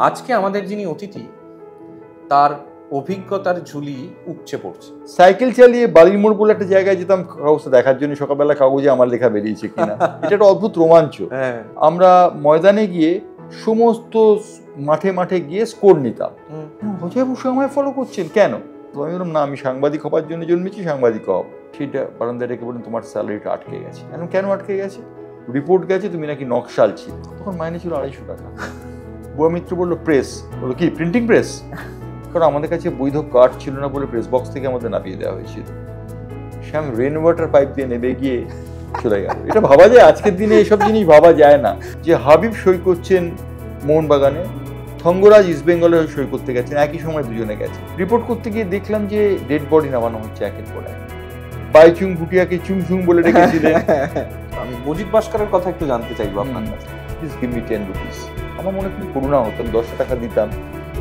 আজকে আমাদের যিনি অতিথি তার অভিজ্ঞতার ঝুলি উপচে পড়ছে। সাইকেল চালিয়ে বালির মোড় বলে একটা জায়গায় যেতাম কাগজটা দেখার জন্য, সকালবেলা কাগজে আমার লেখা বেরিয়েছে কিনা। এটা একটা অদ্ভুত রোমাঞ্চ। আমরা ময়দানে গিয়ে সমস্ত মাঠে মাঠে গিয়ে স্কোর নিতাম। অজয় বসু আমায় ফলো করছেন কেন? তো আমি বললাম, না, আমি সাংবাদিক হবার জন্য জন্মেছি, সাংবাদিক হব। সেটা বারান্দায় রেখে বলেন, তোমার স্যালারিটা আটকে গেছে। কেন আটকে গেছে? রিপোর্ট গেছে তুমি নাকি নকশাল ছিল। তখন মাইনে ছিল 250 টাকা। বুয়া মিত্র বললো, প্রেস? বললো, কি প্রিন্টিং প্রেস? কারণ আমাদের কাছে বৈধ কার্ড ছিল না বলে প্রেস বক্স থেকে আমাদের নামিয়ে দেওয়া হয়েছিল। সে আমি রেন ওয়াটার পাইপ দিয়ে নেমে গিয়ে চলে গেল। এটা ভাবা যায়? আজকের দিনে এসব জিনিস ভাবা যায় না। যে হাবিব সই করছেন মোহনবাগানে, থঙ্গরাজ ইস্ট বেঙ্গলে সই করতে গেছেন, একই সময় দুজনে গেছে। রিপোর্ট করতে গিয়ে দেখলাম যে ডেড বডি নামানো হচ্ছে একের পর এক। বাইচুং ভুটিয়াকে চুং বলে রেখেছিলেন। আমি মজিদ ভাস্করের কথা একটু জানতে চাইবো আপনার কাছে। Please give me 10 rupees. আমার মনে খুব করুণা হতো, 10 টাকা দিতাম,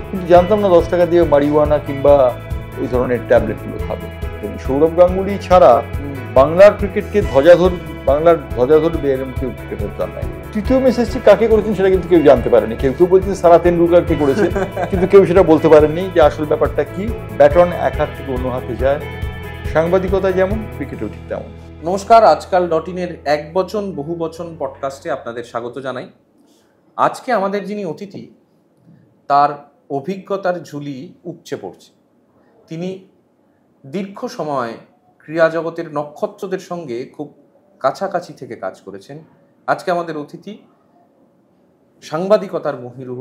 কিন্তু জানতাম না 10 টাকা দিয়ে মারিওয়ানা কিংবা ওই ধরনের ট্যাবলেটগুলো খাবে। সৌরভ গাঙ্গুলি ছাড়া বাংলার ক্রিকেটকে বাংলার ধ্বজাধর এরকম কেউ ক্রিকেটের দল নাই। তৃতীয় মেসেজটি কাকে করেছেন সেটা কিন্তু কেউ জানতে পারেনি। কেউ বলছেন সারা তেন্ডুলকারকে করেছে, কিন্তু কেউ সেটা বলতে পারেননি যে আসল ব্যাপারটা কি। ব্যাটন এক হাত থেকে অন্য হাতে যায়। সাংবাদিকতা যেমন, ক্রিকেটেও ঠিক তেমন। নমস্কার, আজকাল .in-এর এক বচন বহু বচন পডকাস্টে আপনাদের স্বাগত জানাই। আজকে আমাদের যিনি অতিথি তার অভিজ্ঞতার ঝুলি উপচে পড়ছে। তিনি দীর্ঘ সময় ক্রীড়া জগতের নক্ষত্রদের সঙ্গে খুব কাছাকাছি থেকে কাজ করেছেন। আজকে আমাদের অতিথি সাংবাদিকতার মহিরুহ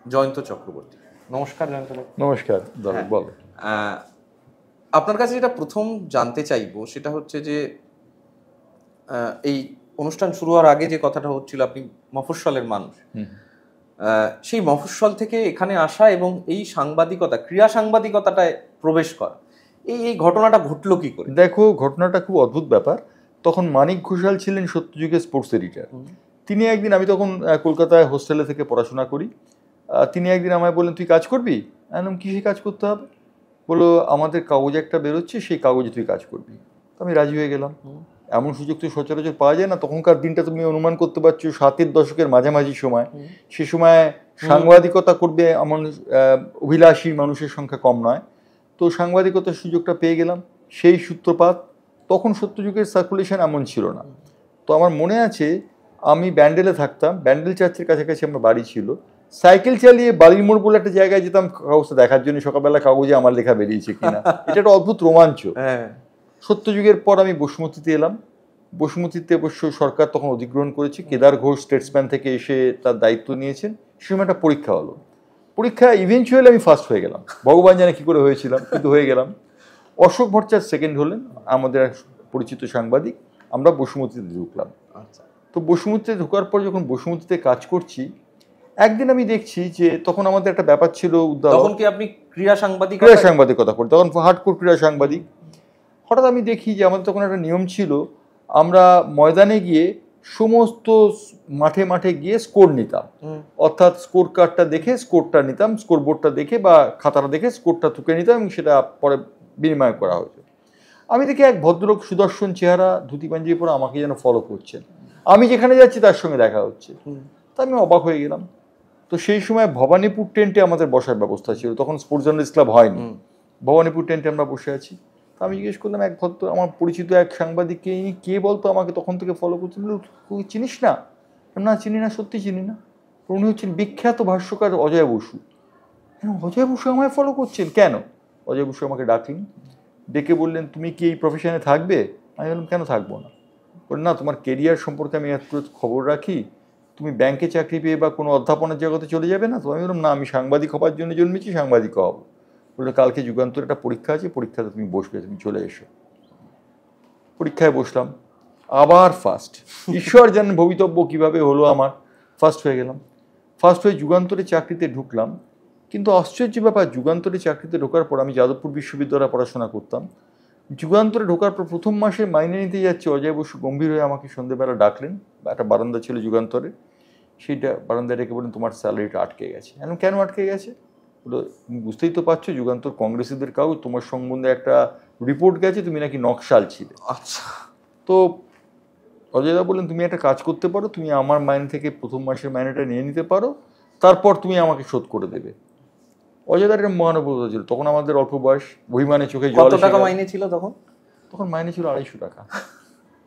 জয়ন্ত চক্রবর্তী। নমস্কার জয়ন্ত। নমস্কার। বল। আপনার কাছে যেটা প্রথম জানতে চাইবো সেটা হচ্ছে যে এই অনুষ্ঠান শুরু হওয়ার আগে যে কথাটা হচ্ছিল, আপনি মফস্বলের মানুষ, সেই মফস্বল থেকে এখানে আসা এবং এই সাংবাদিকতা, ক্রীড়া সাংবাদিকতাটায় প্রবেশ করা, এই ঘটনাটা ঘটলো কি করে? দেখো, ঘটনাটা খুব অদ্ভুত ব্যাপার। তখন মানিক ঘোষাল ছিলেন সত্যযুগের স্পোর্টস এডিটর। তিনি একদিন, আমি তখন কলকাতায় হোস্টেলে থেকে পড়াশোনা করি, তিনি একদিন আমায় বললেন, তুই কাজ করবি? আমি কিসে কাজ করতে হবে? বললো, আমাদের কাগজ একটা বেরোচ্ছে, সেই কাগজে তুই কাজ করবি। আমি রাজি হয়ে গেলাম। এমন সুযোগ তো সচরাচর পাওয়া যায় না। তখনকার দিনটা তুমি অনুমান করতে পারছো, 70-এর দশকের মাঝামাঝি সময়। সে সময় সাংবাদিকতা করবে এমন অভিলাষী মানুষের সংখ্যা কম নয়। তো সাংবাদিকতার সুযোগটা পেয়ে গেলাম। সেই সূত্রপাত। তখন সত্যযুগের সার্কুলেশন এমন ছিল না। তো আমার মনে আছে, আমি ব্যান্ডেলে থাকতাম, ব্যান্ডেল চার্চের কাছাকাছি আমার বাড়ি ছিল। সাইকেল চালিয়ে বালির মোড় বলে একটা জায়গায় যেতাম কাগজটা দেখার জন্য, সকালবেলা কাগজে আমার লেখা বেরিয়েছে কিনা। এটা একটা অদ্ভুত রোমাঞ্চ। সত্যযুগের পর আমি বসুমতীতে এলাম। বসুমতীতে অবশ্য সরকার তখন অধিগ্রহণ করেছে। কেদার ঘোষ স্টেটসম্যান থেকে এসে তার দায়িত্ব নিয়েছেন। সে সময় একটা পরীক্ষা হলো। পরীক্ষা ইভেনচুয়ালি আমি ফার্স্ট হয়ে গেলাম। ভগবান জানে কি করে হয়েছিলাম, কিন্তু হয়ে গেলাম। অশোক ভট্টাচার্য সেকেন্ড হলেন, আমাদের পরিচিত সাংবাদিক। আমরা বসুমতীতে ঢুকলাম। তো বসুমতীতে ঢোকার পর যখন বসুমতীতে কাজ করছি, একদিন আমি দেখছি যে তখন আমাদের একটা ব্যাপার ছিল, তখন কি আপনি ক্রীড়া সাংবাদিকতা করি, তখন হার্ডকোর ক্রীড়া সাংবাদিক। হঠাৎ আমি দেখি যে আমাদের তখন একটা নিয়ম ছিল, আমরা ময়দানে গিয়ে সমস্ত মাঠে মাঠে গিয়ে স্কোর নিতাম। অর্থাৎ স্কোর কার্ডটা দেখে স্কোরটা নিতাম, স্কোর বোর্ডটা দেখে বা খাতাটা দেখে স্কোরটা তুলে নিতাম এবং সেটা পরে বিনিময় করা হতো। আমি দেখি এক ভদ্রলোক, সুদর্শন চেহারা, ধুতি পাঞ্জাবি পরে আমাকে যেন ফলো করছেন। আমি যেখানে যাচ্ছি তার সঙ্গে দেখা হচ্ছে। তা আমি অবাক হয়ে গেলাম। তো সেই সময় ভবানীপুর টেন্টে আমাদের বসার ব্যবস্থা ছিল, তখন স্পোর্টস জার্নালিস্ট ক্লাব হয়নি। ভবানীপুর টেন্টে আমরা বসে আছি। তা আমি জিজ্ঞেস করলাম, এক ভদ্র, আমার পরিচিত এক সাংবাদিককে, ইনি কে বলতো, আমাকে তখন থেকে ফলো করছেন। তুই চিনিস না? না, চিনি না, সত্যি চিনি না। উনি হচ্ছেন বিখ্যাত ভাষ্যকার অজয় বসু। অজয় বসু আমায় ফলো করছেন কেন? অজয় বসু আমাকে ডাকলেন, ডেকে বললেন, তুমি কি এই প্রফেশনে থাকবে? আমি বললাম, কেন থাকবো না? বললেন, না, তোমার কেরিয়ার সম্পর্কে আমি একটু খবর রাখি, তুমি ব্যাংকে চাকরি পেয়ে বা কোনো অধ্যাপনার জগতে চলে যাবে না তো? আমি বললাম, না, আমি সাংবাদিক হবার জন্য জন্মেছি, সাংবাদিক হব। বললো, কালকে যুগান্তর একটা পরীক্ষা আছে, পরীক্ষাতে তুমি বসবে, তুমি চলে এসো। পরীক্ষায় বসলাম, আবার ফার্স্ট। ঈশ্বর জানেন ভবিতব্য কীভাবে হলো আমার। ফার্স্ট হয়ে গেলাম। ফার্স্ট হয়ে যুগান্তরে চাকরিতে ঢুকলাম। কিন্তু আশ্চর্য ব্যাপার, যুগান্তরে চাকরিতে ঢোকার পর, আমি যাদবপুর বিশ্ববিদ্যালয়ে পড়াশোনা করতাম, যুগান্তরে ঢোকার পর প্রথম মাসে মাইনে নিতে যাচ্ছে, অজয় বসু গম্ভীর হয়ে আমাকে সন্ধ্যেবেলা ডাকলেন। একটা বারান্দা ছিল যুগান্তরে, সেইটা বারান্দায় রেখে বলেন, তোমার স্যালারিটা আটকে গেছে। কেন আটকে গেছে? বলো, তুমি বুঝতেই তো পারছো, যুগান্তর কংগ্রেসীদের কাগজ, তোমার সম্বন্ধে একটা রিপোর্ট গেছে, তুমি নাকি নকশাল ছিলে। আচ্ছা। তো অজয়দা বললেন, তুমি একটা কাজ করতে পারো, তুমি আমার মাইনে থেকে প্রথম মাসের মাইনেটা নিয়ে নিতে পারো, তারপর তুমি আমাকে শোধ করে দেবে। অজয়দার একটা মহানুভবতা ছিল। তখন আমাদের অল্প বয়স, অভিমানে চোখে জল। কত টাকা মাইনে ছিল তখন? তখন মাইনে ছিল 250 টাকা,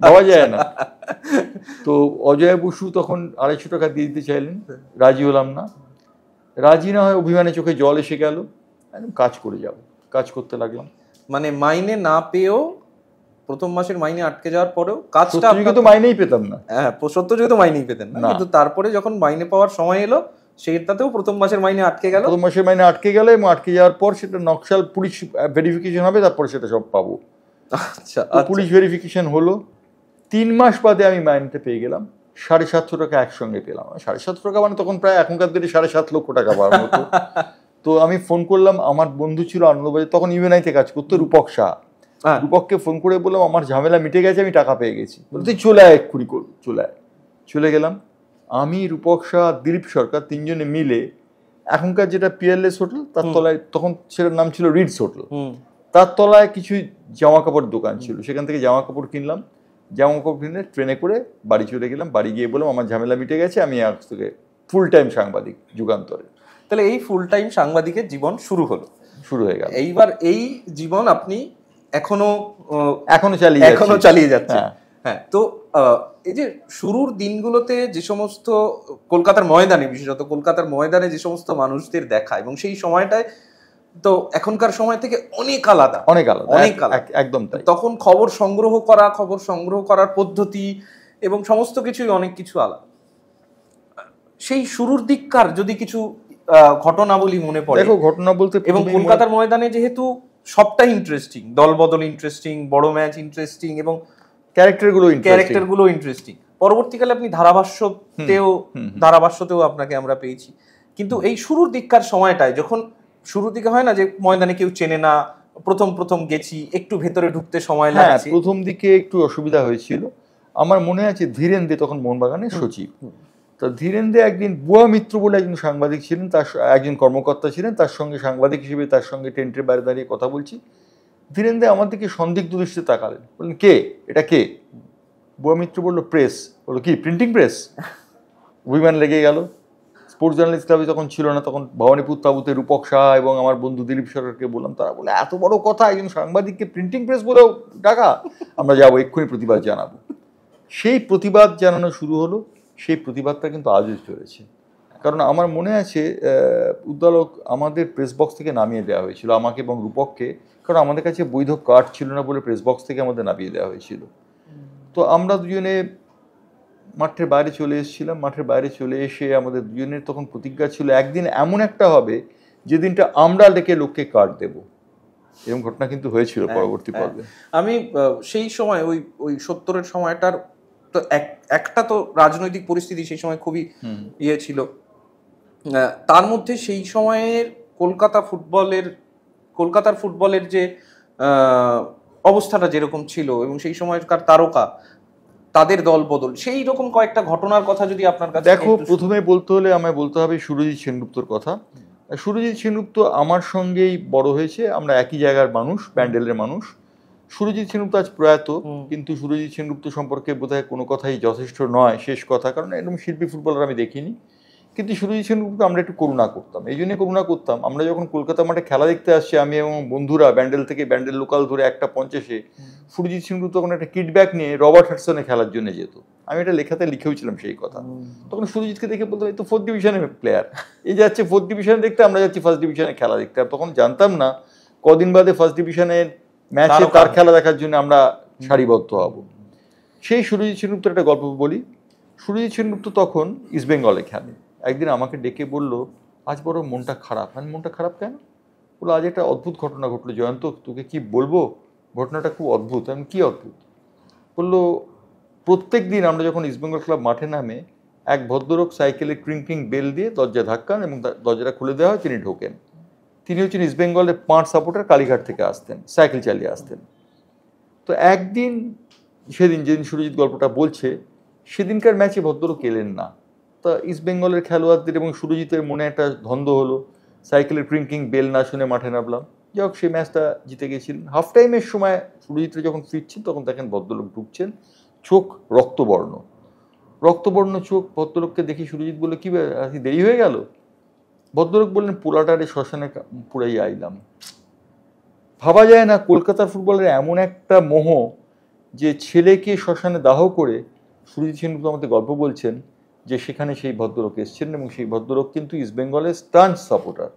দেওয়া যায় না। তো অজয় বসু তখন 250 টাকা দিয়ে দিতে চাইলেন, রাজি হলাম না। রাজি না হয় অভিমানে চোখে জল এসে গেল, একদম কাজ করে যাব, কাজ করতে লাগলাম। মানে মাইনে না পেয়েও, প্রথম মাসের মাইনে আটকে যাওয়ার পরেও কাজটা তো মাইনেই পেতাম না। হ্যাঁ, সত্যযুগে মাইনেই পেতেন না, কিন্তু তারপরে যখন মাইনে পাওয়ার সময় এলো সেটাতেও প্রথম মাসের মাইনে আটকে গেল। প্রথম মাসের মাইনে আটকে গেল, এবং আটকে যাওয়ার পর সেটা নকশাল পুলিশ ভেরিফিকেশন হবে, তারপরে সেটা সব পাবো। আচ্ছা, পুলিশ ভেরিফিকেশন হলো, 3 মাস বাদে আমি মাইনেটা পেয়ে গেলাম। 750 টাকা একসঙ্গে পেলাম। 750 টাকা মানে তখন প্রায় এখনকার দিনে 7.5 লক্ষ টাকা পাওয়ার মতো। তো আমি ফোন করলাম, আমার বন্ধু ছিল আনন্দবাজার, তখন ইউএনআইতে কাজ করতো, রূপক শাহ। রূপককে ফোন করে বললাম আমার ঝামেলা মিটে গেছে, আমি টাকা পেয়ে গেছি। তুই চলে আয়, এক্ষুনি চলে আয়। চলে গেলাম আমি, রূপক শাহ, দিলীপ সরকার, 3 জনে মিলে এখনকার যেটা পিয়ারলেস হোটেল, তার তলায়, তখন সেটার নাম ছিল রিডস হোটেল, তার তলায় কিছু জামা কাপড় দোকান ছিল, সেখান থেকে জামা কাপড় কিনলাম। জামা কাপড় কিনে ট্রেনে করে বাড়ি চলে গেলাম। বাড়ি গিয়ে বললাম আমার ঝামেলা মিটে গেছে, আমি আজ থেকে ফুল টাইম সাংবাদিক যুগান্তরে। তাহলে এই ফুল টাইম সাংবাদিকের জীবন শুরু হয়ে গেল। এইবার এই জীবন আপনি এখনো চালিয়ে যাচ্ছেন। হ্যাঁ, তো এই যে শুরুর দিনগুলোতে যে সমস্ত কলকাতার ময়দানে, বিশেষত কলকাতার ময়দানে যে সমস্ত মানুষদের দেখা, এবং সেই সময়টায় তো এখনকার সময় থেকে অনেক আলাদা, একদম তাই। তখন খবর সংগ্রহ করার পদ্ধতি এবং সমস্ত কিছুই অনেক কিছু আলাদা। সেই শুরুর দিককার যদি কিছু ঘটনাবলী মনে পড়ে। দেখো, ঘটনা বলতে, এবং কলকাতার ময়দানে যেহেতু সবটাই ইন্টারেস্টিং, দলবদল ইন্টারেস্টিং, বড় ম্যাচ ইন্টারেস্টিং, এবং ক্যারেক্টারগুলো ইন্টারেস্টিং। পরবর্তীকালে আপনি ধারাভাষ্যতেও আপনাকে আমরা পেয়েছি। কিন্তু এই শুরুর দিককার সময়টায়, যখন শুরুর দিকে হয় না যে ময়দানে কেউ চেনে না, প্রথম গেছি, একটু ভেতরে ঢুকতে সময় লাগছে, প্রথম দিকে একটু অসুবিধা হয়েছিল। আমার মনে আছে ধীরেন দে তখন মোহনবাগানের সচিব। তো ধীরেন দে একদিন, বুয়া মিত্র বলে একজন সাংবাদিক ছিলেন, তার একজন কর্মকর্তা ছিলেন, তার সঙ্গে সাংবাদিক হিসেবে তার সঙ্গে টেন্টের বাইরে দাঁড়িয়ে কথা বলছি। ধীরেন দে আমার দিকে সন্দিগ্ধ দৃষ্টিতে তাকালেন, বললেন কে এটা, কে? বুয়া মিত্র বললো প্রেস। বললো কি, প্রিন্টিং প্রেস? অভিমান লেগে গেল। স্পোর্টস জার্নালিস্ট ক্লাবে তখন ছিল না, তখন ভবানীপুর তাবুতে রূপক শাহ এবং আমার বন্ধু দিলীপ সরকারকে বললাম, তারা বলে এত বড় কথা, একজন সাংবাদিককে প্রিন্টিং প্রেস বলেও ডাকা? আমরা যাবো, এক্ষুনি প্রতিবাদ জানাবো। সেই প্রতিবাদ জানানো শুরু হলো। সেই প্রতিবাদটা কিন্তু আজও চলেছে। কারণ আমার মনে আছে উদ্দালক আমাদের প্রেস বক্স থেকে নামিয়ে দেওয়া হয়েছিল, আমাকে এবং রূপককে, কারণ আমাদের কাছে বৈধ কার্ড ছিল না বলে প্রেস বক্স থেকে আমাদের নামিয়ে দেওয়া হয়েছিল। তো আমরা দুজনে মাঠের বাইরে চলে এসেছিলাম। মাঠের বাইরে চলে এসে আমাদের দুজনের তখন প্রতিজ্ঞা ছিল, একদিন এমন একটা হবে যেদিনটা আমরা ডেকে লোককে কার্ড দেব। এরকম ঘটনা কিন্তু হয়েছিল পরবর্তী পর্বে। আমি সেই সময় ওই 70-এর সময়টার তো একটা তো রাজনৈতিক পরিস্থিতি সেই সময় খুবই ছিল, তার মধ্যে সেই সময়ের কলকাতার ফুটবলের যে অবস্থাটা যেরকম ছিল, এবং সেই সময়কার তারকা, তাদের দল বদল, সেই রকম কয়েকটা ঘটনার কথা যদি আপনার কাছে। দেখো, প্রথমে বলতে হলে আমায় বলতে হবে সুরজিৎ সেনগুপ্তর কথা। সুরজিৎ সেনগুপ্ত আমার সঙ্গেই বড় হয়েছে, আমরা একই জায়গার মানুষ, ব্যান্ডেলের মানুষ। সুরজিৎ সেনগুপ্ত আজ প্রয়াত, কিন্তু সুরজিৎ সেনগুপ্ত সম্পর্কে বোধহয় কোনো কথাই যথেষ্ট নয়, শেষ কথা, কারণ এরকম শিল্পী ফুটবলার আমি দেখিনি। কিন্তু সুরজিৎ সেনগুপ্ত আমরা একটু করুণা করতাম। এই জন্যই করুণা করতাম, আমরা যখন কলকাতা মাঠে খেলা দেখতে আসছি, আমি এবং বন্ধুরা ব্যান্ডেল লোকাল ধরে 1:50 সুরজিৎ সেনগুপ্ত তখন একটা কিটব্যাক নিয়ে রবার্ট হাডসনে খেলার জন্য যেত। আমি এটা লেখাতে লিখেওছিলাম সেই কথা। তখন সুরজিৎকে দেখে বলতাম, এই তো 4th ডিভিশনের প্লেয়ার, এই যাচ্ছে 4th ডিভিশনে দেখতে, আমরা যাচ্ছি 1st ডিভিশনে খেলা দেখতে। আর তখন জানতাম না কদিন বাদে 1st ডিভিশনের ম্যাচে তার খেলা দেখার জন্য আমরা সারিবদ্ধ হব। সেই সুরজিৎ সেনগুপ্তের একটা গল্প বলি। সুরজিৎ সেনগুপ্ত তখন ইস্ট বেঙ্গলে খেলে। একদিন আমাকে ডেকে বললো, আজ বড় মনটা খারাপ। আমি, মনটা খারাপ কেন? বললো, আজ একটা অদ্ভুত ঘটনা ঘটলো জয়ন্ত, তোকে কি বলবো, ঘটনাটা খুব অদ্ভুত। আমি, কি অদ্ভুত? বললো, প্রত্যেক দিন আমরা যখন ইস্ট বেঙ্গল ক্লাব মাঠে নামে, এক ভদ্রলোক সাইকেলে ক্রিং বেল দিয়ে দরজা ধাক্কান এবং দরজাটা খুলে দেওয়া হয়, তিনি ঢোকেন। তিনি হচ্ছেন ইস্ট বেঙ্গলের 5 সাপোর্টার, কালীঘাট থেকে আসতেন, সাইকেল চালিয়ে আসতেন। তো একদিন, যেদিন সুরজিৎ গল্পটা বলছে, সেদিনকার ম্যাচে ভদ্রলোক এলেন না। তা ইস্ট বেঙ্গলের খেলোয়াড়দের এবং সুরজিতের মনে একটা ধন্দ হলো, সাইকেলের ক্রিঙ্কিং বেল না শুনে মাঠে নামলাম। যাই হোক, সেই ম্যাচটা জিতে গেছিলেন। হাফ টাইমের সময় সুরজিৎরা যখন ফিরছেন, তখন দেখেন ভদ্রলোক ঢুকছেন, চোখ রক্তবর্ণ চোখ। ভদ্রলোককে দেখি সুরজিৎ বলে, কি দেরি হয়ে গেল? ভদ্রলোক বললেন পোলাটারে শ্মশানে পুরাই আইলাম। ভাবা যায় না কলকাতার ফুটবলের এমন একটা মোহ যে ছেলেকে শ্মশানে দাহ করে সুরজিৎ সেনগুপ্ত আমাদের গল্প বলছেন যে সেখানে সেই ভদ্রলোক এসছেন এবং সেই ভদ্রলোক কিন্তু ইস্ট বেঙ্গলের স্টান্স সাপোর্টার।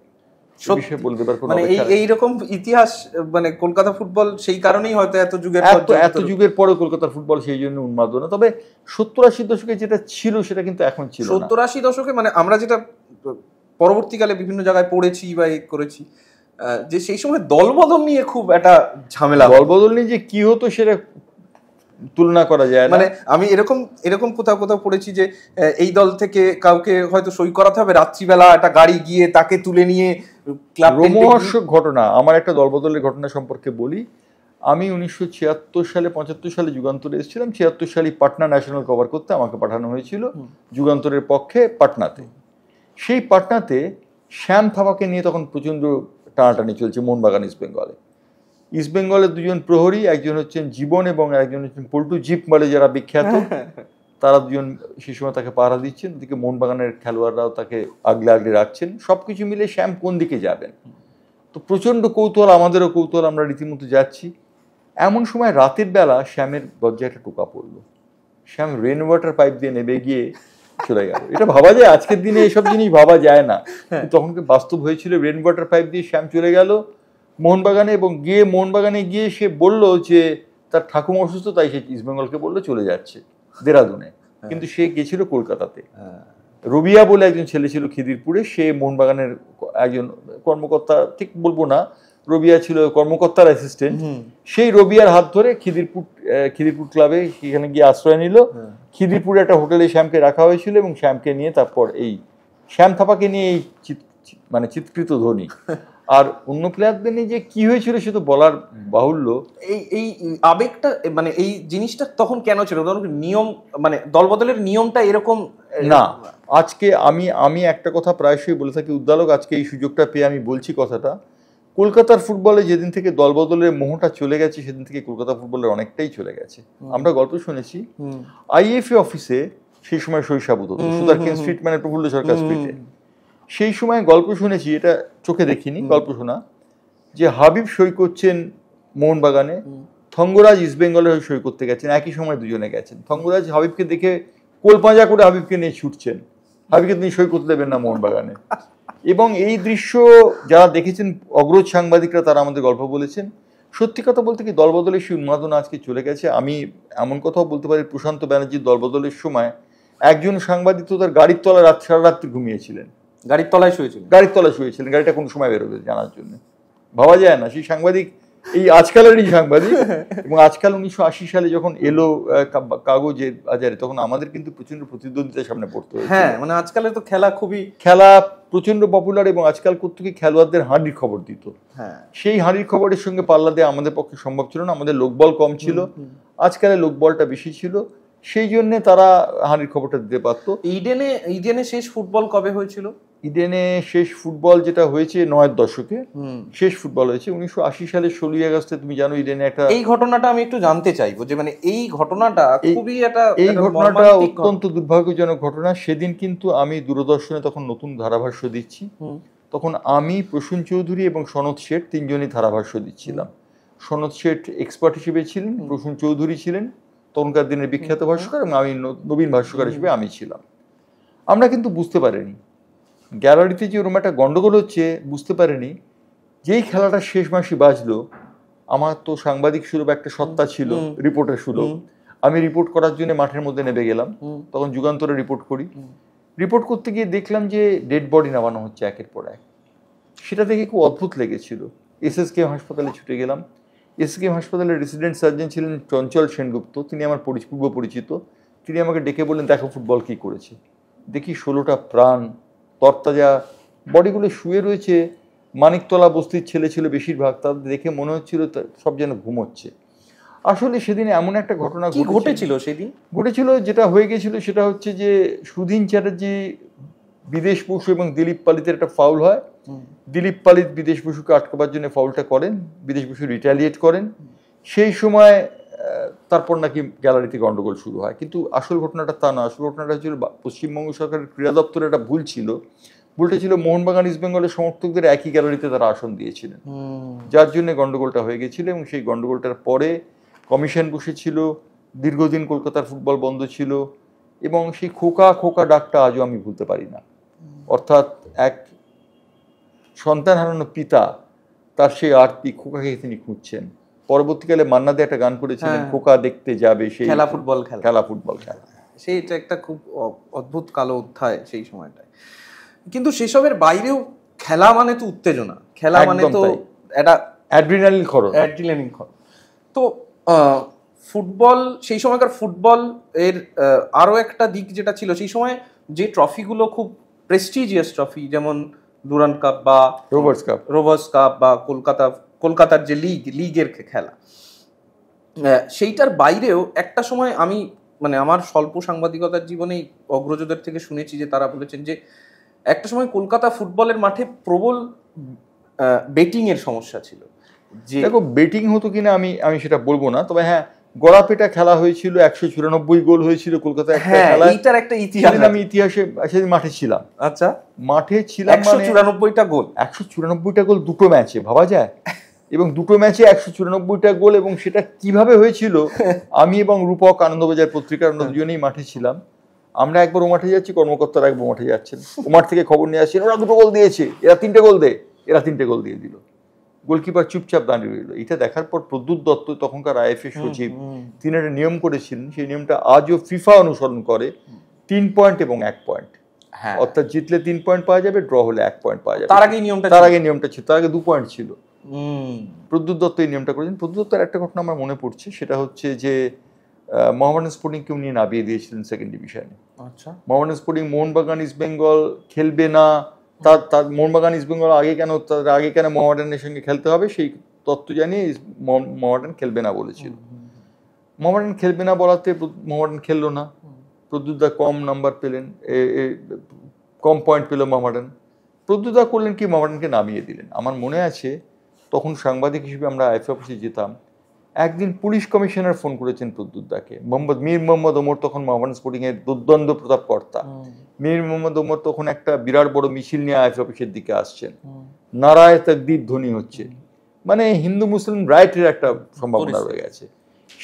বলতে মানে এইরকম ইতিহাস, মানে কলকাতা ফুটবল সেই কারণেই হয়তো এত যুগের পরে কলকাতার ফুটবল সেই জন্য উন্মাদনা। তবে 70-80 দশকে যেটা ছিল সেটা কিন্তু এখন ছিল না। 70-80 দশকে মানে আমরা যেটা পরবর্তীকালে বিভিন্ন জায়গায় পড়েছি বা করেছি, যে সেই সময় দলবদল নিয়ে খুব একটা ঝামেলা, দলবদল নিয়ে যে কি হতো সেটা তুলনা করা যায় না। মানে আমি এরকম কোথাও পড়েছি যে এই দল থেকে কাউকে হয়তো সই করাতে হবে, রাত্রিবেলা একটা গাড়ি গিয়ে তাকে তুলে নিয়ে ক্লাব। রোমহর্ষক ঘটনা। আমার একটা দলবদলের ঘটনা সম্পর্কে বলি। আমি 1976 সালে 75 সালে যুগান্তরে এসেছিলাম। 76 সালে পাটনা ন্যাশনাল কভার করতে আমাকে পাঠানো হয়েছিল যুগান্তরের পক্ষে পাটনাতে। সেই পাটনাতে শ্যাম থাপাকে নিয়ে তখন প্রচণ্ড টানাটানি চলছে মোহনবাগান ইস্ট বেঙ্গলে। ইস্ট বেঙ্গলের দুজন প্রহরী, একজন হচ্ছেন জীবন এবং একজন হচ্ছেন পল্টু, জিপ বলে যারা বিখ্যাত, তারা দুজন সেই সময় তাকে পাহারা দিচ্ছেন। ওদিকে মোহনবাগানের খেলোয়াড়রাও তাকে আগলে আগলে রাখছেন। সব কিছু মিলে শ্যাম কোন দিকে যাবেন, তো প্রচণ্ড কৌতূহল, আমাদেরও কৌতূহল, আমরা রীতিমতো যাচ্ছি। এমন সময় রাতের বেলা শ্যামের দরজায় একটা টোকা পড়লো। শ্যাম রেন ওয়াটার পাইপ দিয়ে নেমে গিয়ে চলে গেল। এটা ভাবা যায়, আজকের দিনে এইসব জিনিস ভাবা যায় না, তখন বাস্তব হয়েছিল। রেন ওয়াটার পাইপ দিয়ে শ্যাম চলে গেল মোহনবাগানে, এবং মোহনবাগানে গিয়ে সে বলল যে তার ঠাকুমা অসুস্থ, তাই সে ইস্টবেঙ্গলকে বললো চলে যাচ্ছে দেরাদুনে। কিন্তু সে গেছিল কলকাতাতে। রবিয়া বলে একজন ছেলে ছিল খিদিরপুরে, সে মোহনবাগানের একজন কর্মকর্তা, ঠিক বলবো না, রবিয়া ছিল কর্মকর্তার অ্যাসিস্ট্যান্ট। সেই রবিয়ার হাত ধরে খিদিরপুর ক্লাবে সেখানে গিয়ে আশ্রয় নিল। খিদিরপুরে একটা হোটেলে শ্যামকে রাখা হয়েছিল এবং শ্যামকে নিয়ে তারপর এই শ্যাম থাপাকে নিয়ে এই মানে চিৎকৃত ধ্বনি। আর অন্য প্লেয়ারদের নিয়ে যে কি হয়েছিল সে তো বলার বাহুল্য। এই আবেগটা, মানে এই জিনিসটা তখন কেন ছিল? নিয়ম, মানে দলবদলের নিয়মটা এরকম না। আজকে আমি একটা কথা প্রায়শই বলে থাকি, উদ্দালক আজকে এই সুযোগটা পেয়ে আমি বলছি কথাটা। কলকাতার ফুটবলে যেদিন থেকে দলবদলের মোহটা চলে গেছে সেদিন থেকে কলকাতা ফুটবলের অনেকটাই চলে গেছে। আমরা গল্প শুনেছি আইএফএ অফিসে সেই সময় শৈশাবুত হতো, সুদারকেন স্ট্রিট মানে প্রফুল্ল সরকার স্ট্রিটে। সেই সময় গল্প শুনেছি, এটা চোখে দেখিনি, গল্প শোনা, যে হাবিব সই করছেন মোহনবাগানে, থঙ্গরাজ ইস্ট বেঙ্গলের হয়ে সই করতে গেছেন, একই সময় দুজনে গেছেন। থঙ্গরাজ হাবিবকে দেখে কোলপাঁজা করে হাবিবকে নিয়ে ছুটছেন, হাবিবকে তিনি সই করতে দেবেন না মোহনবাগানে। এবং এই দৃশ্য যারা দেখেছেন অগ্রজ সাংবাদিকরা, তারা আমাদের গল্প বলেছেন। সত্যি কথা বলতে কি, দলবদলের সেই উন্মাদনা আজকে চলে গেছে। আমি এমন কথাও বলতে পারি, প্রশান্ত ব্যানার্জির দলবদলের সময় একজন সাংবাদিক তো তার গাড়ির তলায় সারা রাত্রি ঘুমিয়েছিলেন, গাড়ির তলায় শুয়েছিলেন, গাড়িটা কোন সময় বেরোবে জানার জন্য। ভাবা যায় না সেই সাংবাদিক এই আজকালেরই সাংবাদিক। এবং আজকাল 1980 সালে যখন এলো কাগজের বাজারে, তখন আমাদের কিন্তু প্রচন্ড প্রতিদ্বন্দ্বিতার সামনে পড়তে হয়েছে। হ্যাঁ, মানে আজকালের তো খেলা প্রচন্ড পপুলার, এবং আজকাল প্রত্যেকে খেলোয়াড়দের হাঁড়ির খবর দিত। সেই হাঁড়ির খবরের সঙ্গে পাল্লা দেওয়া আমাদের পক্ষে সম্ভব ছিল না, আমাদের লোকবল কম ছিল, আজকালের লোকবলটা বেশি ছিল, সেই জন্য তারা হাঁড়ির খবরটা দিতে পারতো। ইডেনে শেষ ফুটবল কবে হয়েছিল? ইডেনে শেষ ফুটবল যেটা হয়েছে 90-এর দশকে শেষ ফুটবল হয়েছে। 1980 সালের 16ই আগস্টে, তুমি জানো ইডেনে একটা, এই ঘটনাটা আমি একটু জানতে চাইবো, যে মানে এই ঘটনাটা অত্যন্ত দুর্ভাগ্যজনক ঘটনা। সেদিন কিন্তু আমি দূরদর্শনে তখন নতুন ধারাভাষ্য দিচ্ছি, তখন আমি, প্রসূন চৌধুরী এবং সনদ শেঠ তিনজনই ধারাভাষ্য দিচ্ছিলাম। সনদ শেঠ এক্সপার্ট হিসেবে ছিলেন, প্রসূন চৌধুরী ছিলেন তখনকার দিনের বিখ্যাত ভাষ্যকার, এবং আমি নবীন ভাষ্যকার হিসেবে আমি ছিলাম। আমরা কিন্তু বুঝতে পারিনি গ্যালারিতে যে ওরকম একটা গন্ডগোল হচ্ছে, বুঝতে পারিনি। যেই খেলাটা শেষ মাসি বাজলো, আমার তো সাংবাদিক সুলভ একটা সত্তা ছিল, রিপোর্টার সুলভ। আমি রিপোর্ট করার জন্য মাঠের মধ্যে নেমে গেলাম, তখন যুগান্তরে রিপোর্ট করি। রিপোর্ট করতে গিয়ে দেখলাম যে ডেড বডি নামানো হচ্ছে একের পর এক। সেটা দেখে খুব অদ্ভুত লেগেছিল। এসএসকেএম হাসপাতালে ছুটে গেলাম। এসএসকেএম হাসপাতালের রেসিডেন্ট সার্জন ছিলেন চঞ্চল সেনগুপ্ত, তিনি আমার পূর্ব পরিচিত। তিনি আমাকে ডেকে বললেন, দেখো ফুটবল কী করেছে। দেখি 16টা প্রাণ তরতাজা বডিগুলো শুয়ে রয়েছে। মানিকতলা বস্তির ছেলে ছিল বেশিরভাগ, তাদের দেখে মনে হচ্ছিল সব যেন ঘুমোচ্ছে। আসলে সেদিন এমন একটা ঘটনা ঘটেছিল, যেটা হয়ে গেছিল সেটা হচ্ছে যে সুধীন চ্যাটার্জি বিদেশ বসু এবং দিলীপ পালিতের একটা ফাউল হয়। দিলীপ পালিত বিদেশ বসুকে আটকাবার জন্য ফাউলটা করেন, বিদেশ বসু রিটালিয়েট করেন। সেই সময় তারপর নাকি গ্যালারিতে গন্ডগোল শুরু হয়, কিন্তু আসল ঘটনাটা তা না। আসল ঘটনাটা হচ্ছিল পশ্চিমবঙ্গ সরকারের ক্রীড়া দপ্তরের একটা ভুল ছিল। ভুলটা ছিল মোহনবাগান ইস্ট বেঙ্গলের সমর্থকদের একই গ্যালারিতে তারা আসন দিয়েছিলেন, যার জন্য গন্ডগোলটা হয়ে গেছিল। এবং সেই গন্ডগোলটার পরে কমিশন বসেছিল, দীর্ঘদিন কলকাতার ফুটবল বন্ধ ছিল, এবং সেই খোকা খোকা ডাকটা আজও আমি ভুলতে পারি না। অর্থাৎ এক সন্তান হারানো পিতা তার সেই আরতি খোকাকে তিনি খুঁজছেন। পরবর্তীকালে মান্না দে একটা গান করেছিলেন, খোকা দেখতে যাবে সেই খেলা ফুটবল খেলা, খেলা ফুটবল খেলা। সেইটা একটা খুব অদ্ভুত কালো অধ্যায় সেই সময়টায়। কিন্তু সেসবের বাইরেও খেলা মানে তো উত্তেজনা, খেলা মানে তো একটা অ্যাড্রিনালিন খরচ। তো ফুটবল, সেই সময়কার ফুটবল এর আরো একটা দিক যেটা ছিল, সেই সময় যে ট্রফিগুলো খুব প্রেস্টিজিয়াস ট্রফি, যেমন ডুরান্ড কাপ বা রোভার্স কাপ বা কলকাতার যে লিগের খেলা, সেইটার বাইরেও একটা সময় আমি মানে আমার স্বল্প সাংবাদিকতার জীবনেই অগ্রজদের থেকে শুনেছি যে তারা বলেছেন যে একটা সময় কলকাতা ফুটবলের মাঠে প্রবল বেটিং এর সমস্যা ছিল। যে দেখো বেটিং হতো কিনা আমি সেটা বলবো না, তবে হ্যাঁ গড়াপেটা খেলা হয়েছিল, 194 গোল হয়েছিল কলকাতায় একটা খেলা। এইটার একটা ইতিহাস, আমি ইতিহাসে সেদিন মাঠে ছিলাম। আচ্ছা, মাঠে ছিলাম, 194টা গোল, 194টা গোল দুটো ম্যাচে, ভাবা যায়? এবং দুটো ম্যাচে 194টা গোল, এবং সেটা কিভাবে হয়েছিল আমি এবং রূপক আনন্দবাজার পত্রিকার আমরা দুজনেই মাঠে ছিলাম। আমরা একবার ও মাঠে যাচ্ছি, কর্মকর্তারা একবার মাঠে যাচ্ছেন, ও মাঠ থেকে খবর নিয়ে আসছেন ওরা 2টো গোল দিয়েছে, এরা 3টে গোল দেয়, এরা 3টে গোল দিয়ে দিল। গোলকিপার চুপচাপ দাঁড়িয়ে রইল। এটা দেখার পর প্রদ্যুৎ দত্ত, তখনকার আইএফএ সচিব, তিনি একটা নিয়ম করেছিলেন, সেই নিয়মটা আজও ফিফা অনুসরণ করে, 3 পয়েন্ট এবং 1 পয়েন্ট। অর্থাৎ জিতলে 3 পয়েন্ট পাওয়া যাবে, ড্র হলে 1 পয়েন্ট পাওয়া যাবে। তার আগে নিয়মটা ছিল, তার আগে 2 পয়েন্ট ছিল। প্রদ্যুৎ দত্ত এই নিয়মটা করেছেন। প্রদ্যুৎ দত্তের একটা ঘটনা আমার মনে পড়ছে, সেটা হচ্ছে যে মোহামেডান স্পোর্টিংকে উনি নামিয়ে দিয়েছিলেন সেকেন্ড ডিভিশনে। আচ্ছা, মোহামেডান স্পোর্টিং মোহনবাগান ইস্ট বেঙ্গল খেলবে না, তার মোহনবাগান ইস্ট বেঙ্গল আগে কেন মোহামেডানের সঙ্গে খেলতে হবে সেই তত্ত্ব জানিয়ে মোহামেডান খেলবে না বলেছিল। মোহামেডান খেলবে না বলাতে মোহামেডান খেললো না, প্রদ্যুৎদা কম নাম্বার পেলেন, কম পয়েন্ট পেল মোহামেডান। প্রদ্যুৎদা করলেন কি, মোহামেডানকে নামিয়ে দিলেন। আমার মনে আছে তখন সাংবাদিক হিসেবে আমরা আইএফএ অফিসে যেতাম, একদিন পুলিশ কমিশনার ফোন করেছেন প্রদ্যুৎদাকে। মীর মোহাম্মদ ওমর তখন মোহামেডান স্পোর্টিং এর দুর্দ্বন্দ্ব প্রতাপ কর্তা। মীর মোহাম্মদ ওমর তখন একটা বিরাট বড় মিছিল নিয়ে আইএফএ অফিসের দিকে আসছেন, নারায়ে তাকবীর ধ্বনি হচ্ছে, মানে হিন্দু মুসলিম রাইটের একটা সম্ভাবনা রয়ে গেছে।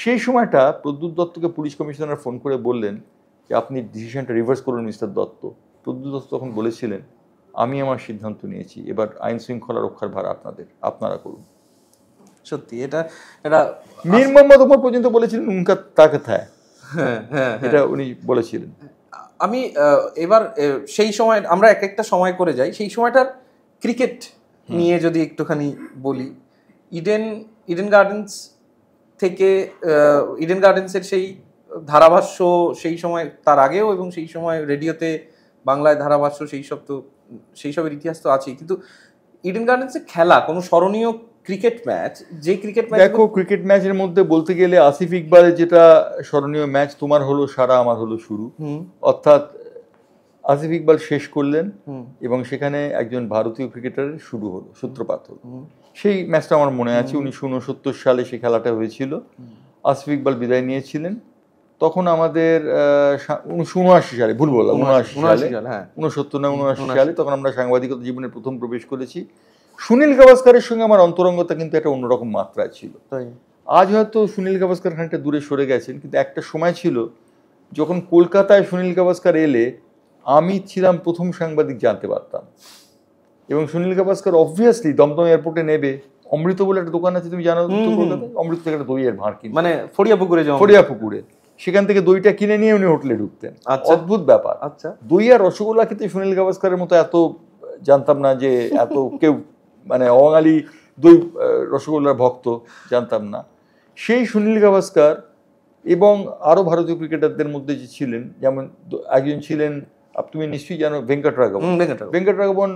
সেই সময়টা প্রদ্যুৎ দত্তকে পুলিশ কমিশনার ফোন করে বললেন যে আপনি ডিসিশনটা রিভার্স করুন মিস্টার দত্ত। প্রদ্যুৎ দত্ত তখন বলেছিলেন, আমি আমার সিদ্ধান্ত নিয়েছি, এবার আইন শৃঙ্খলা রক্ষার ভার আপনারা করুন। সত্যি এটা মীর মোহাম্মদ ওমর পর্যন্ত বলেছিলেন উনকা তাকত হ্যায়, এটা উনি বলেছিলেন। আমি এবার সেই সময় আমরা এক একটা সময় করে যাই, সেই সময়টার ক্রিকেট নিয়ে যদি একটুখানি বলি, ইডেন গার্ডেন্স থেকে ইডেন গার্ডেন্সের সেই ধারাভাষ্য সেই সময়, তার আগেও এবং সেই সময় রেডিওতে বাংলায় ধারাভাষ্য, সেই সবের ইতিহাস তো আছেই, কিন্তু ইডেন গার্ডেন্সের খেলা কোনো স্মরণীয় ক্রিকেট ম্যাচ, যে ক্রিকেট ম্যাচ, দেখো ক্রিকেট ম্যাচের মধ্যে বলতে গেলে আসিফ ইকবালের যেটা স্মরণীয় ম্যাচ, তোমার হলো সারা আমার হলো শুরু, অর্থাৎ আসিফ ইকবাল শেষ করলেন এবং সেখানে একজন ভারতীয় ক্রিকেটারের শুরু হলো, সূত্রপাত হলো। সেই ম্যাচটা আমার মনে আছে, 1969 সালে সেই খেলাটা হয়েছিল। আসিফ ইকবাল বিদায় নিয়েছিলেন। তখন আমাদের 1979 সালে, ভুল বললাম, 79 সালে তখন আমরা সাংবাদিকতা জীবনে প্রথম প্রবেশ করেছি। সুনীল গাভাস্কারের সঙ্গে আমার অন্তরঙ্গতা কিন্তু একটা অন্যরকম মাত্রায় ছিল। আজ হয়তো সুনীল গাভাস্কার খানিকটা দূরে সরে গেছেন, কিন্তু একটা সময় ছিল যখন কলকাতায় সুনীল গাভাস্কার এলে আমি ছিলাম প্রথম সাংবাদিক জানতে পারতাম। এবং সুনীল গাভাস্কার অবভিয়াসলি দমদম এয়ারপোর্টে নেবে, অমৃত বলে একটা দোকান আছে, তুমি জানো কলকাতায়, অমৃত থেকে একটা দইয়ের ভাঁড় কিনে, মানে ফড়িয়া পুকুরে, সেখান থেকে দইটা কিনে নিয়ে উনি হোটেলে ঢুকতেন। অদ্ভুত ব্যাপার। আচ্ছা, দই আর রসগোল্লা খেতে সুনীল গাভাস্কারের মতো এত জানতাম না যে এত কেউ মানে অবাঙালি দই রসগোল্লার ভক্ত, জানতাম না। সেই সুনীল গাভাস্কার এবং আরো ভারতীয় ক্রিকেটারদের মধ্যে যে ছিলেন, যেমন একজন ছিলেন, তুমি নিশ্চয়ই জানো, ভেঙ্কটরাঘবন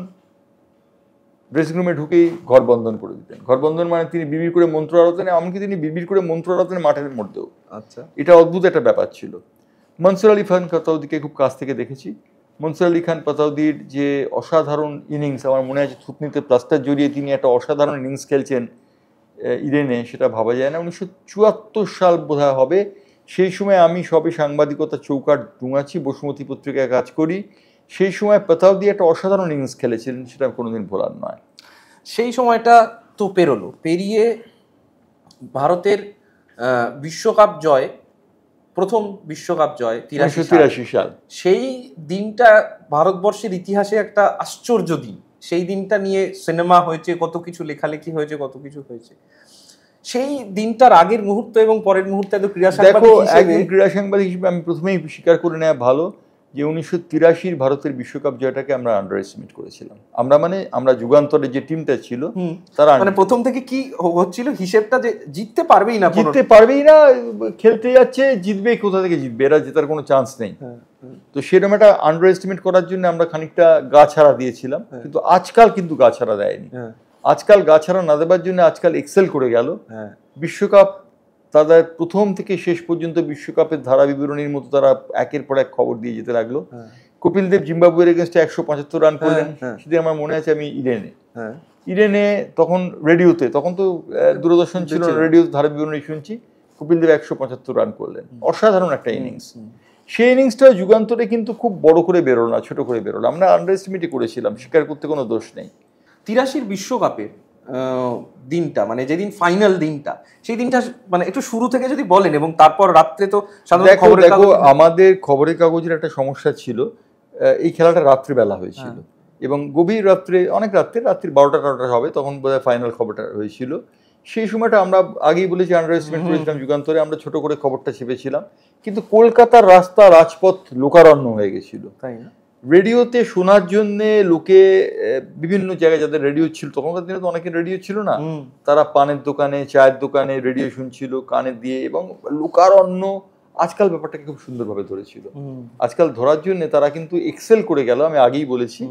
ড্রেসিং রুমে ঢুকেই ঘর বন্ধন করে দিতেন। ঘর বন্ধন মানে তিনি বিবির করে মন্ত্র আরাধনে, এমনকি তিনি বিবির করে মন্ত্র আরাধনে মাঠের মধ্যেও। আচ্ছা, এটা অদ্ভুত একটা ব্যাপার ছিল। মনসুর আলী খান পাতাউদিকে খুব কাছ থেকে দেখেছি। মনসুর আলী খান পাতাউদির যে অসাধারণ ইনিংস, আমার মনে আছে থুতনিতে প্লাস্টার জড়িয়ে তিনি একটা অসাধারণ ইনিংস খেলছেন ইডেনে, সেটা ভাবা যায় না। 1974 সাল বোধহয় হবে। সেই সময় আমি সবে সাংবাদিকতা চৌকাঠ ডুঙাচ্ছি, বসুমতী পত্রিকায় কাজ করি, সেই সময় প্রতাপ দিয়ে একটা অসাধারণ ইনিংস খেলেছিলেন, সেটা কোনোদিন ভোলার নয়। সেই সময়টা তো পেরোলো, পেরিয়ে ভারতের বিশ্বকাপ জয়, প্রথম বিশ্বকাপ জয় 1983 সাল, সেই দিনটা ভারতবর্ষের ইতিহাসে একটা আশ্চর্য দিন। সেই দিনটা নিয়ে সিনেমা হয়েছে, কত কিছু লেখালেখি হয়েছে, কত কিছু হয়েছে। সেই দিনটার আগের মুহূর্ত এবং পরের মুহূর্তে ক্রীড়া সাংবাদিক হিসেবে আমি প্রথমেই স্বীকার করে নেওয়া ভালো যে 1983 ভারতের বিশ্বকাপ জয়টাকে আমরা আন্ডার এস্টিমেট করেছিলাম। আমরা যুগান্তরের যে টিমটা ছিল তারা প্রথম থেকে কি হচ্ছিল হিসেবটা, যে জিততে পারবেই না, খেলতে যাচ্ছে, জিতবে, কোথা থেকে জিতবে, এরা জেতার কোনো চান্স নেই। তো সেরকম একটা আন্ডার এস্টিমেট করার জন্য আমরা খানিকটা গা ছাড়া দিয়েছিলাম, কিন্তু আজকাল কিন্তু গা ছাড়া দেয়নি। আজকাল গা ছাড়া না দেবার জন্য আজকাল এক্সেল করে গেল। বিশ্বকাপ তাদের প্রথম থেকে শেষ পর্যন্ত বিশ্বকাপের ধারা বিবরণীর মতো তারা একের পর এক খবর দিয়ে যেতে লাগলো। কপিল দেব জিম্বাবুয়ের এগেইনস্টে 175 রান করলেন। সেদিন আমার মনে আছে আমি ইডেনে তখন রেডিওতে, তখন তো দূরদর্শন ছিল, রেডিওতে ধারা বিবরণী শুনছি, কপিল দেব 175 রান করলেন। অসাধারণ একটা ইনিংস। সেই ইনিংসটা যুগান্তরে কিন্তু খুব বড় করে বেরোলো না, ছোট করে বেরোলো। আমরা আন্ডার এস্টিমেটই করেছিলাম, স্বীকার করতে কোনো দোষ নেই। 83 বিশ্বকাপের দিনটা, মানে যেদিন ফাইনাল দিনটা, সেই দিনটা মানে একটু শুরু থেকে যদি বলেন, এবং তারপর রাত্রে তো দেখো আমাদের খবরের কাগজের একটা সমস্যা ছিল, এই খেলাটা রাত্রিবেলা হয়েছিল এবং গভীর রাত্রে, অনেক রাত্রে 12টা হবে, তখন বোধহয় ফাইনাল খবরটা হয়েছিল। সেই সময়টা আমরা আগেই বলেছি আন্ডার এস্টিমেট করেছিলাম যুগান্তরে, আমরা ছোট করে খবরটা ছেপেছিলাম। কিন্তু কলকাতার রাস্তা, রাজপথ লোকারণ্য হয়ে গেছিল। তাই না? রেডিওতে শোনার জন্য লোকে বিভিন্ন জায়গায়, যাদের রেডিও ছিল, তখনকার দিনে তো অনেকের রেডিও ছিল না, তারা পানের দোকানে, চায়ের দোকানে রেডিও শুনছিল কানে দিয়ে, এবং লোকারণ্য। আজকাল ব্যাপারটাকে খুব সুন্দরভাবে ধরেছিল। আজকাল ধরার জন্য তারা কিন্তু এক্সেল করে গেল, আমি আগেই বলেছি।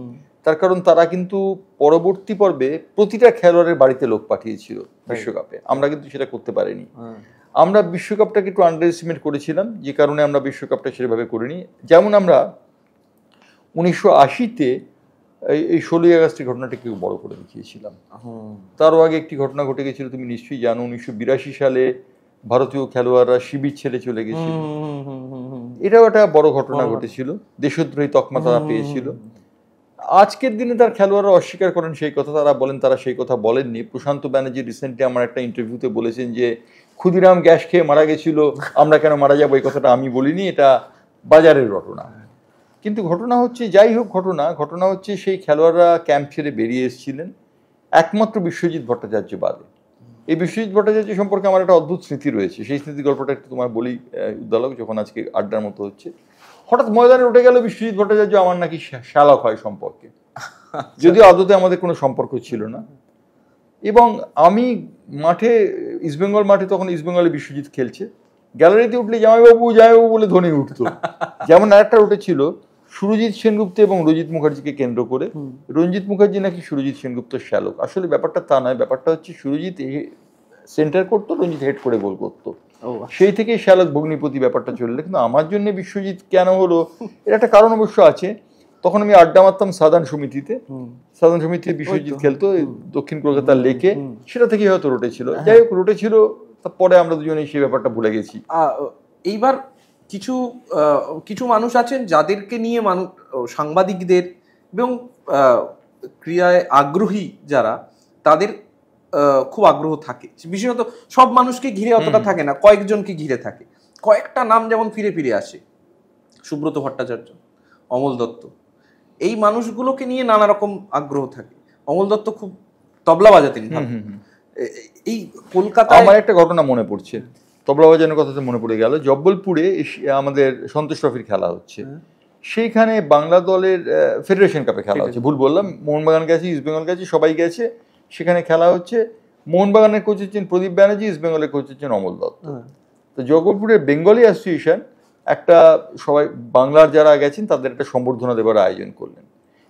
তার কারণ তারা কিন্তু পরবর্তী পর্বে প্রতিটা খেলোয়াড়ের বাড়িতে লোক পাঠিয়েছিল বিশ্বকাপে। আমরা কিন্তু সেটা করতে পারিনি। আমরা বিশ্বকাপটাকে একটু আন্ডার এস্টিমেট করেছিলাম, যে কারণে আমরা বিশ্বকাপটা সেভাবে করিনি। যেমন আমরা 1980-তে এই 16ই আগস্টের ঘটনাটা কেউ বড় করে দেখিয়েছিলাম। তারও আগে একটি ঘটনা ঘটে গেছিল, তুমি নিশ্চয়ই জানো। 1982 সালে ভারতীয় খেলোয়াড়রা শিবির ছেড়ে চলে গেছিল। এটাও একটা বড় ঘটনা ঘটেছিল, দেশদ্রোহী তকমা তারা পেয়েছিল। আজকের দিনে তার খেলোয়াড়রা অস্বীকার করেন সেই কথা, তারা বলেন তারা সেই কথা বলেননি। প্রশান্ত ব্যানার্জি রিসেন্টলি আমার একটা ইন্টারভিউতে বলেছেন যে ক্ষুদিরাম গ্যাস খেয়ে মারা গেছিল, আমরা কেন মারা যাবো, এই কথাটা আমি বলিনি, এটা বাজারের ঘটনা। কিন্তু ঘটনা হচ্ছে, যাই হোক, ঘটনা হচ্ছে সেই খেলোয়াড়রা ক্যাম্প ছেড়ে বেরিয়ে এসেছিলেন একমাত্র বিশ্বজিৎ ভট্টাচার্য বাদে। এই বিশ্বজিৎ ভট্টাচার্য সম্পর্কে আমার একটা অদ্ভুত স্মৃতি রয়েছে। সেই স্মৃতি গল্পটা একটু তোমার বলি উদ্দালক, যখন আজকে আড্ডার মতো হচ্ছে। হঠাৎ ময়দানে উঠে গেল বিশ্বজিৎ ভট্টাচার্য আমার নাকি শ্যালক হয় সম্পর্কে, যদিও আদতে আমাদের কোনো সম্পর্ক ছিল না। এবং আমি মাঠে, ইস্টবেঙ্গল মাঠে, তখন ইস্টবেঙ্গলে বিশ্বজিৎ খেলছে, গ্যালারিতে উঠলে জামাইবাবু জামাইবাবু বলে ধ্বনি উঠতো। যেমন আরেকটা উঠেছিল সুরজিৎ সেনগুপ্ত এবং রঞ্জিত মুখার্জিকে কেন্দ্র করে। রঞ্জিত মুখার্জি নাকি সুরজিৎ সেনগুপ্তর শ্যালক। আসলে ব্যাপারটা তা নয়, ব্যাপারটা হচ্ছে সুরজিৎ সেন্টার করতো, রঞ্জিত হেড করে গোল করতো, সেই থেকে শ্যালক ভগ্নিপতি ব্যাপারটা চললে। কিন্তু আমার জন্য বিশ্বজিৎ কেন হলো, এর একটা কারণ অবশ্য আছে। তখন আমি আড্ডা মারতাম সাধারণ সমিতিতে, বিশ্বজিৎ খেলতো দক্ষিণ কলকাতার লেকে, সেটা থেকেই হয়তো রটেছিল। যাই হোক, রটেছিল, তারপরে আমরা দুজনেই সেই ব্যাপারটা ভুলে গেছি। এইবার কিছু মানুষ আছেন যাদেরকে নিয়ে সাংবাদিকদের এবং ক্রীড়ায় আগ্রহী যারা, তাদের খুব আগ্রহ থাকে। বিশেষত সব মানুষকে ঘিরে অতটা থাকে না, কয়েকজনকে ঘিরে থাকে। কয়েকটা নাম যেমন ফিরে ফিরে আসে, সুব্রত ভট্টাচার্য, অমল দত্ত, এই মানুষগুলোকে নিয়ে নানা রকম আগ্রহ থাকে। অমল দত্ত খুব তবলা বাজাতেন। এই কলকাতায় আমার একটা ঘটনা মনে পড়ছে, তবলা বাজানোর কথাতে মনে পড়ে গেল। জব্বলপুরে আমাদের সন্তোষ ট্রফির খেলা হচ্ছে, সেইখানে বাংলা দলের ফেডারেশন কাপে খেলা হচ্ছে। ভুল বললাম, মোহনবাগান গেছে, ইস্টবেঙ্গল গেছে, সবাই গেছে, সেখানে খেলা হচ্ছে। মোহনবাগানের কোচ হচ্ছেন প্রদীপ ব্যানার্জি, ইস্টবেঙ্গলের কোচ হচ্ছেন অমল দত্ত। তো জগৎপুরের বেঙ্গলি অ্যাসোসিয়েশন একটা, সবাই বাংলার যারা গেছেন তাদের একটা সম্বর্ধনা দেবার আয়োজন করলেন।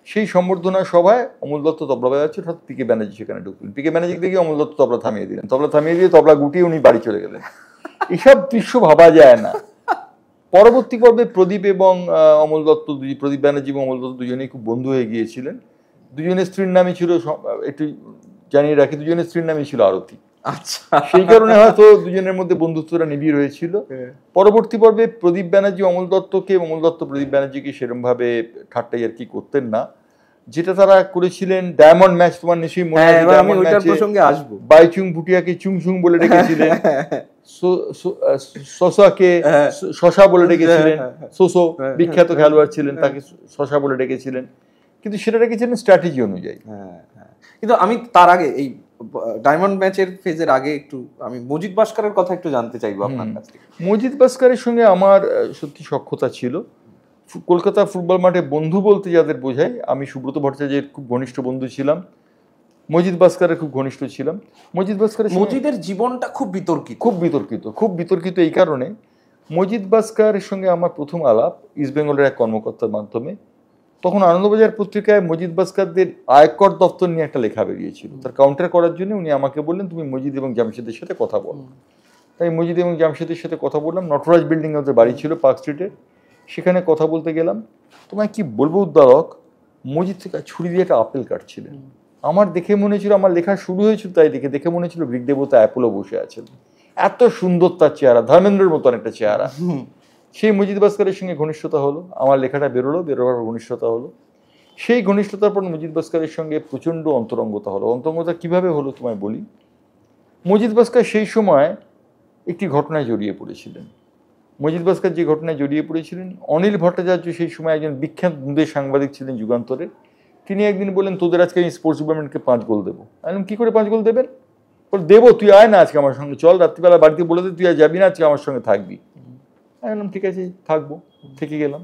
সেই সম্বর্ধনা সভায় অমল দত্ত তবলা বাজাচ্ছে, অর্থাৎ পিকে ব্যানার্জি সেখানে ঢুকলেন। পিকে ব্যানার্জি দেখে অমল দত্ত তবলা থামিয়ে দিলেন, তবলা থামিয়ে দিয়ে তবলা গুটিয়ে উনি বাড়ি চলে গেলেন। এসব দৃশ্য ভাবা যায় না। পরবর্তী পর্বে প্রদীপ এবং অমল দত্ত, প্রদীপ ব্যানার্জি এবং অমল দত্ত দুজনেই খুব বন্ধু হয়ে গিয়েছিলেন। দুজনের স্ত্রীর নামই ছিল, একটু জানিয়ে রাখি, দুজনের স্ত্রীর নামই ছিল আরতি। আচ্ছা, সেই কারণে হয়তো দুজনের মধ্যে বন্ধুত্বটা নিবিড় হয়েছিল। পরবর্তী পর্বে প্রদীপ ব্যানার্জি অমল দত্তকে, অমল দত্ত প্রদীপ ব্যানার্জিকে সেরকম ভাবে ঠাট্টাই আর কি করতেন না। যেটা তারা করেছিলেন ডায়মন্ড ম্যাচ, তোমার নিশ্চয়ই মনে আছে, ডায়মন্ড ম্যাচে বাইচুং ভুটিয়াকে চুং চুং বলে ডেকেছিলেন, শশাকে শশা বলে ডেকেছিলেন, সোসো বিখ্যাত খেলোয়াড় ছিলেন, তাকে শশা বলে ডেকেছিলেন, কিন্তু সেটা ডেকেছিলেন স্ট্র্যাটেজি অনুযায়ী। কিন্তু আমি তার আগে এই ডায়মন্ড ম্যাচের ফেজের আগে একটু আমি মজিদ ভাস্করের কথা একটু জানতে চাইবো আপনার কাছ থেকে। মজিদ ভাস্করের সঙ্গে আমার সত্যি সখ্যতা ছিল। কলকাতা ফুটবল মাঠে বন্ধু বলতে যাদের বোঝায়, আমি সুব্রত ভট্টাচার্যের খুব ঘনিষ্ঠ বন্ধু ছিলাম, মজিদ ভাস্করের খুব ঘনিষ্ঠ ছিলাম। মজিদের জীবনটা খুব বিতর্কিত এই কারণে, মজিদ ভাস্করের সঙ্গে আমার প্রথম আলাপ ইস্ট বেঙ্গলের এক কর্মকর্তার মাধ্যমে। তখন আনন্দবাজার পত্রিকায় মজিদ ভাস্করদের আয়কর দপ্তর নিয়ে একটা লেখা বেরিয়েছিল, তার কাউন্টার করার জন্য উনি আমাকে বললেন তুমি মজিদ এবং জামশেদের সাথে কথা বলো। তাই মজিদ এবং জামশেদের সাথে কথা বললাম। নটরাজ বিল্ডিং ওদের বাড়ি ছিল পার্ক স্ট্রিটে, সেখানে কথা বলতে গেলাম। তোমায় কি বলবো উদ্ধারক, মজিদ থেকে ছুরি দিয়ে একটা আপেল কাটছিলেন। আমার দেখে মনে হয়েছিল, আমার লেখা শুরু হয়েছিল তাই দেখে মনে হয়েছিল গ্রিক দেবতা অ্যাপোলো বসে আছেন, এত সুন্দর তার চেহারা, ধর্মেন্দ্রের মতন একটা চেহারা। সেই মজিদ ভাস্করের সঙ্গে ঘনিষ্ঠতা হলো, আমার লেখাটা বেরোবার ঘনিষ্ঠতা হলো। সেই ঘনিষ্ঠতার পর মজিদ ভাস্করের সঙ্গে প্রচণ্ড অন্তরঙ্গতা হলো। অন্তরঙ্গতা কিভাবে হলো তোমায় বলি। মজিদ ভাস্কর সেই সময় একটি ঘটনায় জড়িয়ে পড়েছিলেন। মজিদ ভাস্কর যে ঘটনায় জড়িয়ে পড়েছিলেন, অনিল ভট্টাচার্য সেই সময় একজন বিখ্যাত দুধের সাংবাদিক ছিলেন যুগান্তরে। তিনি একদিন বললেন তোদের আজকে আমি স্পোর্টস ডিপার্টমেন্টকে 5 গোল দেবো। আমি কি করে 5 গোল দেবেন? দেবো, তুই আয় না আজকে আমার সঙ্গে, চল রাত্রিবেলা বাড়িতে বলে দে তুই আর যাবি না, আজকে আমার সঙ্গে থাকবি। আমি বললাম ঠিক আছে থাকবো, থেকে গেলাম।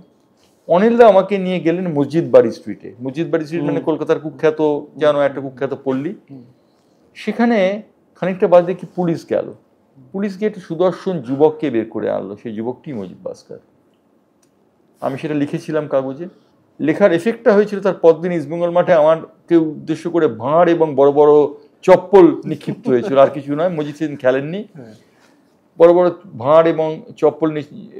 অনিলদা আমাকে নিয়ে গেলেন মসজিদ বাড়ি স্ট্রিটে। মসজিদ বাড়ি স্ট্রিট মানে কলকাতার কুখ্যাত, যেন একটা কুখ্যাত পল্লী। সেখানে খানিকটা বাদ দেখি পুলিশ গেল, পুলিশ গিয়ে একটা সুদর্শন যুবককে বের করে আনলো, সেই যুবকটি মজিদ ভাস্কর। আমি সেটা লিখেছিলাম কাগজে। লেখার এফেক্টটা হয়েছিল তার পরদিন ইস্টবেঙ্গল মাঠে আমাকে উদ্দেশ্য করে ভাঁড় এবং বড় বড় চপ্পল নিক্ষিপ্ত হয়েছিল, আর কিছু নয়। মজিদ সেদিন খেলেননি, বড় বড় ভাঁড় এবং চপ্পল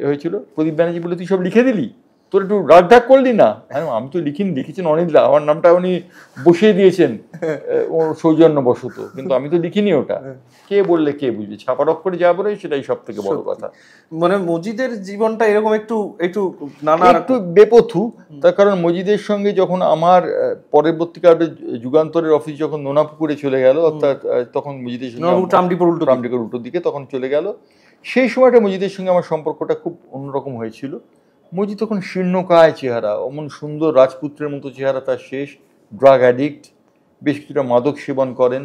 হয়েছিল। প্রদীপ ব্যানার্জি বলে তুই সব লিখে দিলি, তোর একটু রাগ ঢাক করলি না? হ্যাঁ আমি তো লিখিনি, লিখেছেন অনিলদা, আমার নামটা উনি বসিয়ে দিয়েছেন ওর সৌজন্যবশত, কিন্তু আমি তো লিখিনি ওটা। কে বললে কে বুঝবে, ছাপার অক্ষরে যা বলে সেটাই সব থেকে বড় কথা। মানে মজিদের জীবনটা এরকম একটু একটু বেপথু। তার কারণ মজিদের সঙ্গে যখন আমার পরবর্তীকালে যুগান্তরের অফিস যখন নোনাপুকুরে চলে গেল, অর্থাৎ তখন মজিদের সঙ্গে ট্রামডিপুর উল্টো দিকে তখন চলে গেল, সেই সময়টা মজিদের সঙ্গে আমার সম্পর্কটা খুব অন্যরকম হয়েছিল। মজিদ তখন শীর্ণকায় চেহারা, অমন সুন্দর রাজপুত্রের মতো চেহারা তার শেষ, ড্রাগ অ্যাডিক্ট, বেশ কিছুটা মাদক সেবন করেন।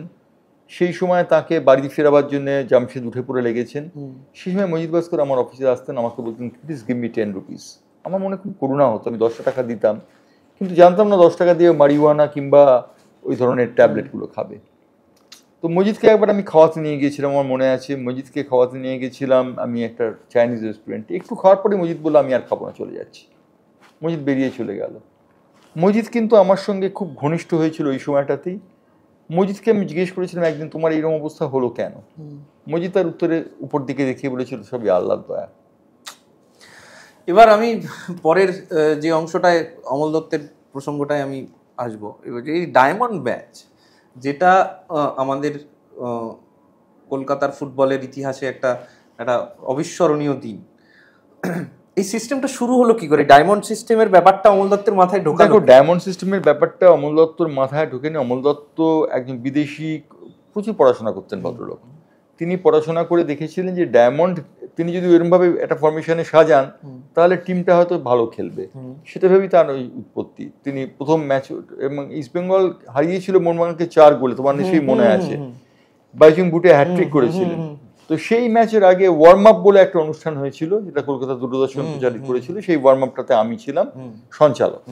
সেই সময় তাকে বাড়ি ফেরাবার জন্য জামশেদ উঠে পড়ে লেগেছেন। সেই সময় মজিদ ভাস্কর আমার অফিসে আসতেন, আমাকে বলতেন প্লিজ গিভ মি 10 রুপিস। আমার মনে খুব করুণা হতো, আমি 10 টাকা দিতাম, কিন্তু জানতাম না 10 টাকা দিয়ে মারিওয়ানা কিংবা ওই ধরনের ট্যাবলেটগুলো খাবে। তো মজিদকে একবার আমি খাওয়াতে নিয়ে গিয়েছিলাম, আমার মনে আছে। মজিদকে খাওয়াতে নিয়ে গেছিলাম আমি একটা চাইনিজ রেস্টুরেন্টে। একটু খাওয়ার পরে মজিদ বললো আমি আর খাবো না, চলে যাচ্ছি। মজিদ বেরিয়ে চলে গেল। মজিদ কিন্তু আমার সঙ্গে খুব ঘনিষ্ঠ হয়েছিল ওই সময়টাতেই। মজিদকে আমি জিজ্ঞেস করেছিলাম একদিন তোমার এইরকম অবস্থা হলো কেন? মজিদ তার উত্তরে উপর দিকে দেখিয়ে বলেছিল সবই আল্লাহর দয়া। এবার আমি পরের যে অংশটায় অমল দত্তের প্রসঙ্গটায় আমি আসবো, এবার এই ডায়মন্ড ম্যাচ, যেটা আমাদের কলকাতার ফুটবলের ইতিহাসে একটা অবিস্মরণীয় দিন। এই সিস্টেমটা শুরু হলো কি করে? ডায়মন্ড সিস্টেমের ব্যাপারটা অমল দত্তের মাথায় ঢোকে? দেখো, ডায়মন্ড সিস্টেমের ব্যাপারটা অমল দত্তর মাথায় ঢোকেনি। অমল দত্ত একজন বিদেশি, প্রচুর পড়াশোনা করতেন ভদ্রলোক। তিনি পড়াশোনা করে দেখেছিলেন যে ডায়মন্ড তিনি যদি এরকমভাবে একটা ফরমেশনে সাজান তাহলে টিমটা হয়তো ভালো খেলবে, সেটা ভেবেই তার ওই উৎপত্তি। তিনি প্রথম ম্যাচ এবং ইস্টবেঙ্গল হারিয়েছিল মোহনবাগানকে 4 গোলে, তোমার নিশ্চয়ই মনে আছে। বাইচুং বুটে হ্যাটট্রিক করেছিলেন। তো সেই ম্যাচের আগে ওয়ার্ম আপ বলে একটা অনুষ্ঠান হয়েছিল, যেটা কলকাতা দূরদর্শন প্রচারিত করেছিল। সেই ওয়ার্ম আপটাতে আমি ছিলাম সঞ্চালক।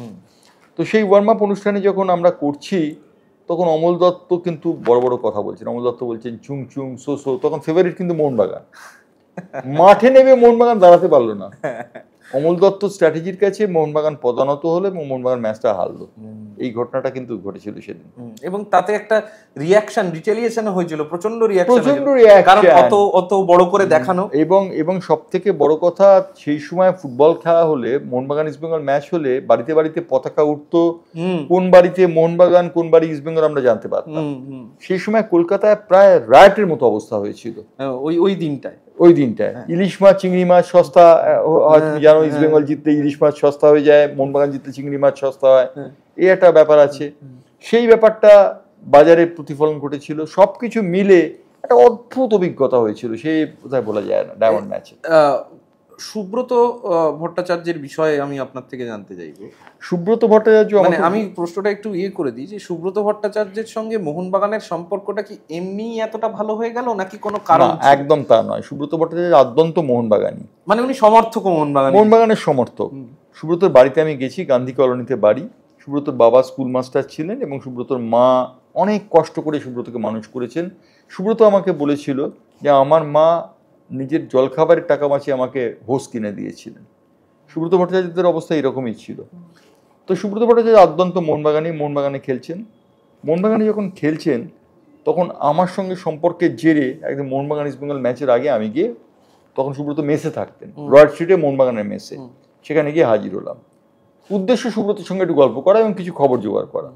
তো সেই ওয়ার্ম আপ অনুষ্ঠানে যখন আমরা করছি, তখন অমল দত্ত কিন্তু বড় বড় কথা বলছেন। অমল দত্ত বলছেন চুং চুং সোসো, তখন ফেভারিট কিন্তু মোহনবাগান। মাঠে নেমে মোহনবাগান দাঁড়াতে পারলো না। অমল দত্ত স্ট্র্যাটেজির কাছে মোহনবাগান পদানত হলো এবং মোহনবাগান ম্যাচটা হারলো। এই ঘটনাটা কিন্তু ঘটেছিল সেদিন। এবং তাতে একটা রিয়াকশন, রিটেলিয়েশন হয়েছিল, প্রচন্ড প্রচন্ড কারণ রিয়াকশন, অত বড় করে দেখানো। এবং সব থেকে বড় কথা, সেই সময় ফুটবল খেলা হলে, মোহনবাগান ইস্ট বেঙ্গল ম্যাচ হলে বাড়িতে বাড়িতে পতাকা উঠতো, কোন বাড়িতে মোহনবাগান কোন বাড়ি ইস্ট বেঙ্গল আমরা জানতে পারতাম। সেই সময় কলকাতায় প্রায় রায়টের মতো অবস্থা হয়েছিল ওই দিনটায়। ইলিশ মাছ চিংড়ি মাছ সস্তা, জানো ইস্ট বেঙ্গল জিতলে ইলিশ মাছ সস্তা হয়ে যায়, মোহনবাগান জিতলে চিংড়ি মাছ সস্তা হয়, এই একটা ব্যাপার আছে। সেই ব্যাপারটা বাজারে প্রতিফলন ঘটেছিল, সবকিছু মিলে একটা অদ্ভুত অভিজ্ঞতা হয়েছিল, সেই কোথায় বলা যায় না ডায়মন্ড ম্যাচে। সুব্রত ভট্টাচার্যের বিষয়ে আমি আপনার থেকে জানতে চাইবো। সুব্রত ভট্টাচার্য, মানে আমি প্রশ্নটা একটু করে দিই যে সুব্রত ভট্টাচার্যের সঙ্গে মোহনবাগানের সম্পর্কটা কি এমনি এতটা ভালো হয়ে গেল নাকি কোনো কারণ? একদম তা নয়। সুব্রত ভট্টাচার্য আদ্যন্ত মোহনবাগানই, মানে উনি সমর্থক মোহনবাগানের সমর্থক। সুব্রতর বাড়িতে আমি গেছি, গান্ধী কলোনিতে বাড়ি। সুব্রতর বাবা স্কুল মাস্টার ছিলেন এবং সুব্রতর মা অনেক কষ্ট করে সুব্রতকে মানুষ করেছেন। সুব্রত আমাকে বলেছিল যে আমার মা নিজের জলখাবারের টাকা বাঁচিয়ে আমাকে হোস কিনে দিয়েছিলেন। সুব্রত ভট্টাচার্যদের অবস্থা এরকমই ছিল। তো সুব্রত ভট্টাচার্য আদ্যন্ত মোহনবাগানে খেলছেন। মোহনবাগানে যখন খেলছেন তখন আমার সঙ্গে সম্পর্কের জেরে একদিন মোহনবাগান ইস্ট বেঙ্গল ম্যাচের আগে আমি গিয়ে, তখন সুব্রত মেসে থাকতেন, রয়্যাল স্ট্রিটে মোহনবাগানের মেসে, সেখানে গিয়ে হাজির হলাম। উদ্দেশ্য সুব্রতের সঙ্গে একটু গল্প করা এবং কিছু খবর জোগাড় করা।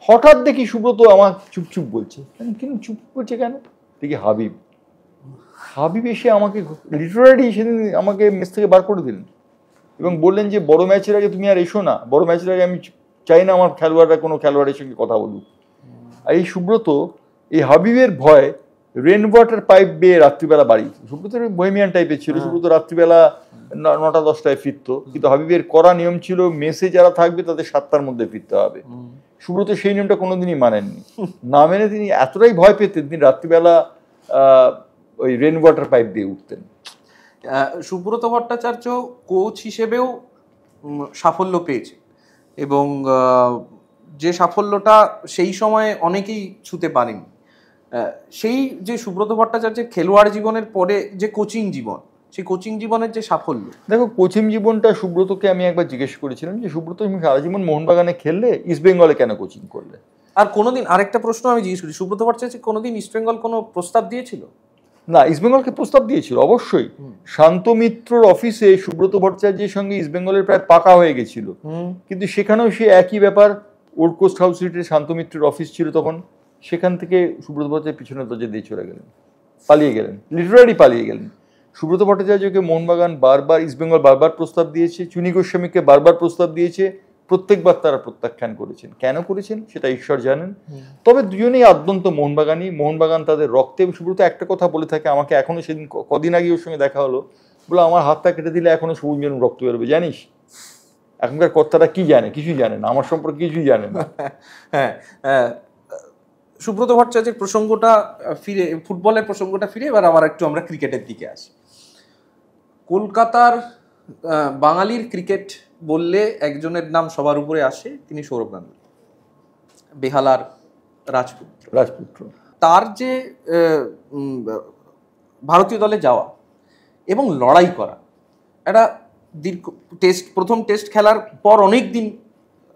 হঠাৎ দেখি সুব্রত আমার চুপচুপ বলছে। কিন্তু চুপ বলছে কেন? দেখি হাবিব এসে আমাকে লিটারালি সেদিন আমাকে মেস থেকে বার করে দিলেন এবং বললেন যে বড় ম্যাচের আগে তুমি আর এসো না, বড় ম্যাচের আগে আমি চাই না আমার খেলোয়াড়রা কোনো খেলোয়াড়ের সঙ্গে কথা বলুক। আর এই সুব্রত এই হাবিবের ভয় রেন ওয়াটার পাইপ বেয়ে রাত্রিবেলা বাড়ি, সুব্রতের বহেমিয়ান টাইপের ছিল, সুব্রত রাত্রিবেলা 9টা-10টায় ফিরতো, কিন্তু হাবিবের কড়া নিয়ম ছিল মেসে যারা থাকবে তাদের 7টার মধ্যে ফিরতে হবে। সুব্রত সেই নিয়মটা কোনোদিনই মানেননি। না মেনে তিনি এতটাই ভয় পেতেন, তিনি রাত্রিবেলা ওই রেন ওয়াটার পাইপ দিয়ে উঠতেন। সুব্রত ভট্টাচার্য কোচ হিসেবেও সাফল্য পেয়েছে এবং যে সাফল্যটা সেই সময় অনেকেই ছুঁতে পারেনি। সেই যে সুব্রত ভট্টাচার্যের খেলোয়াড় জীবনের পরে যে কোচিং জীবন, সেই কোচিং জীবনের যে সাফল্য, দেখো কোচিং জীবনটা সুব্রতকে আমি একবার জিজ্ঞেস করেছিলাম যে সুব্রত তুমি সারা জীবন মোহনবাগানে খেললে, ইস্ট বেঙ্গলে কেন কোচিং করলে? আর কোনোদিন আরেকটা প্রশ্ন আমি জিজ্ঞেস করি, সুব্রত ভট্টাচার্য কোনোদিন ইস্ট বেঙ্গল কোনো প্রস্তাব দিয়েছিল? না, ইস্ট বেঙ্গলকে প্রস্তাব দিয়েছিল অবশ্যই। শান্ত মিত্রর অফিসে সুব্রত ভট্টাচার্যের সঙ্গে ইস্ট বেঙ্গলের প্রায় পাকা হয়ে গেছিল, কিন্তু সেখানেও সে একই ব্যাপার। ওল্ড কোস্ট হাউস স্ট্রিটে শান্ত মিত্রের অফিস ছিল তখন, সেখান থেকে সুব্রত ভট্টাচার্য পিছনে দরজা দিয়ে চলে গেলেন, পালিয়ে গেলেন, লিটারালি পালিয়ে গেলেন। সুব্রত ভট্টাচার্যকে মোহনবাগান বারবার, ইস্ট বেঙ্গল বারবার প্রস্তাব দিয়েছে, চুনি গোস্বামীকে বারবার প্রস্তাব দিয়েছে, প্রত্যেকবার তারা প্রত্যাখ্যান করেছেন। কেন করেছেন সেটা ঈশ্বর জানেন। তবে দুজনেই আদ্যন্ত মোহনবাগানই, মোহনবাগান তাদের রক্তে। সুব্রত একটা কথা বলে থাকে আমাকে, এখনো সেদিন কদিন আগে ওর সঙ্গে দেখা হলো, বলে আমার হাতটা কেটে দিলে এখনো সবুজ মেরুন রক্ত বেরোবে, জানিস? এখনকার কর্তারা কি জানে? কিছুই জানে না, আমার সম্পর্কে কিছুই জানে না। হ্যাঁ, সুব্রত ভট্টাচার্যের প্রসঙ্গটা ফিরে, ফুটবলের প্রসঙ্গটা ফিরে এবার আমরা ক্রিকেটের দিকে আসি। কলকাতার বাঙালির ক্রিকেট বললে একজনের নাম সবার উপরে আসে, তিনি সৌরভ গাঙ্গুলী, বেহালার রাজপুত্র। তার যে ভারতীয় দলে যাওয়া এবং লড়াই করা, একটা দীর্ঘ প্রথম টেস্ট খেলার পর অনেক দিন